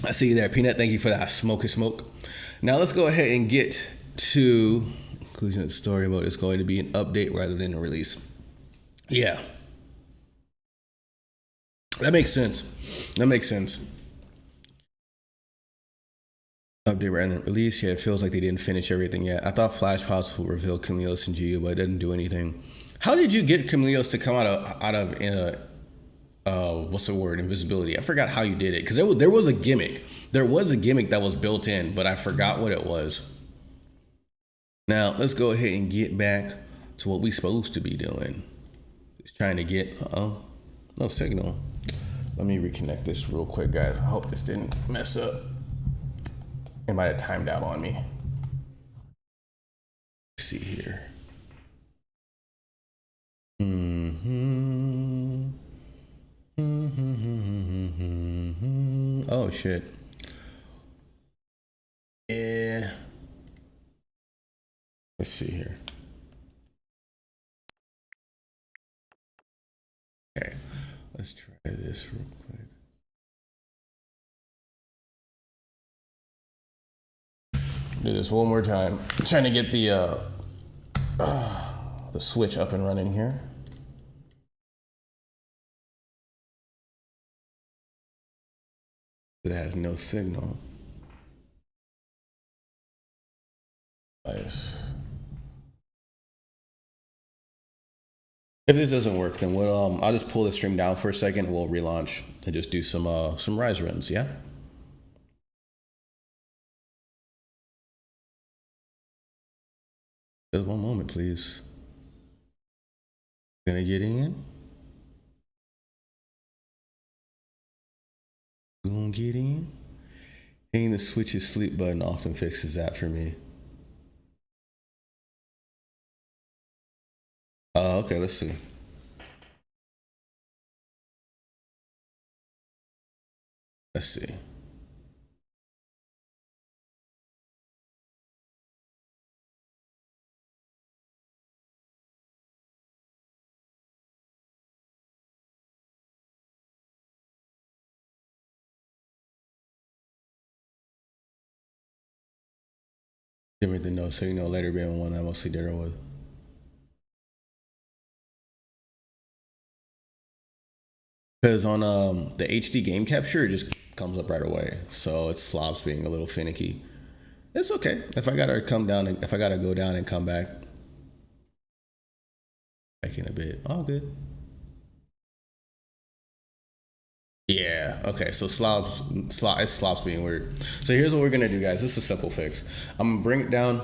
S2: I see you there, Peanut. Thank you for that smoke. Now let's go ahead and get to conclusion of the story mode. It's going to be an update rather than a release. Yeah. That makes sense. Update rather than release. Yeah, it feels like they didn't finish everything yet. I thought Flash Pops would reveal Chameleos and Geo, but it didn't do anything. How did you get Chameleos to come out of what's the word? Invisibility. I forgot how you did it, because there was a gimmick. There was a gimmick that was built in, but I forgot what it was. Now let's go ahead and get back to what we're supposed to be doing. Trying to get, no signal. Let me reconnect this real quick, guys. I hope this didn't mess up. It might have timed out on me. Let's see here. Oh shit. Yeah. Let's see here. Okay, let's try this real quick. Do this one more time. I'm trying to get the switch up and running here. It has no signal. Nice. If this doesn't work, then we'll I'll just pull the stream down for a second and we'll relaunch and just do some rise runs, yeah? Just one moment, please. Gonna get in. Gonna get in. Hitting the switch's sleep button often fixes that for me. Okay, let's see. Let's see. Everything no signal later being one I mostly did with. Because on the HD game capture, it just comes up right away. So it's Slobs being a little finicky. It's okay. If I gotta go down and come back in a bit, all good. Yeah, okay, so it's Slobs being weird. So here's what we're gonna do, guys. This is a simple fix. I'm gonna bring it down.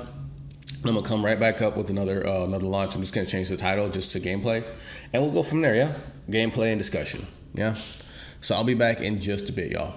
S2: I'm gonna come right back up with another launch. I'm just gonna change the title just to gameplay, and we'll go from there. Yeah, gameplay and discussion. Yeah. So I'll be back in just a bit, y'all.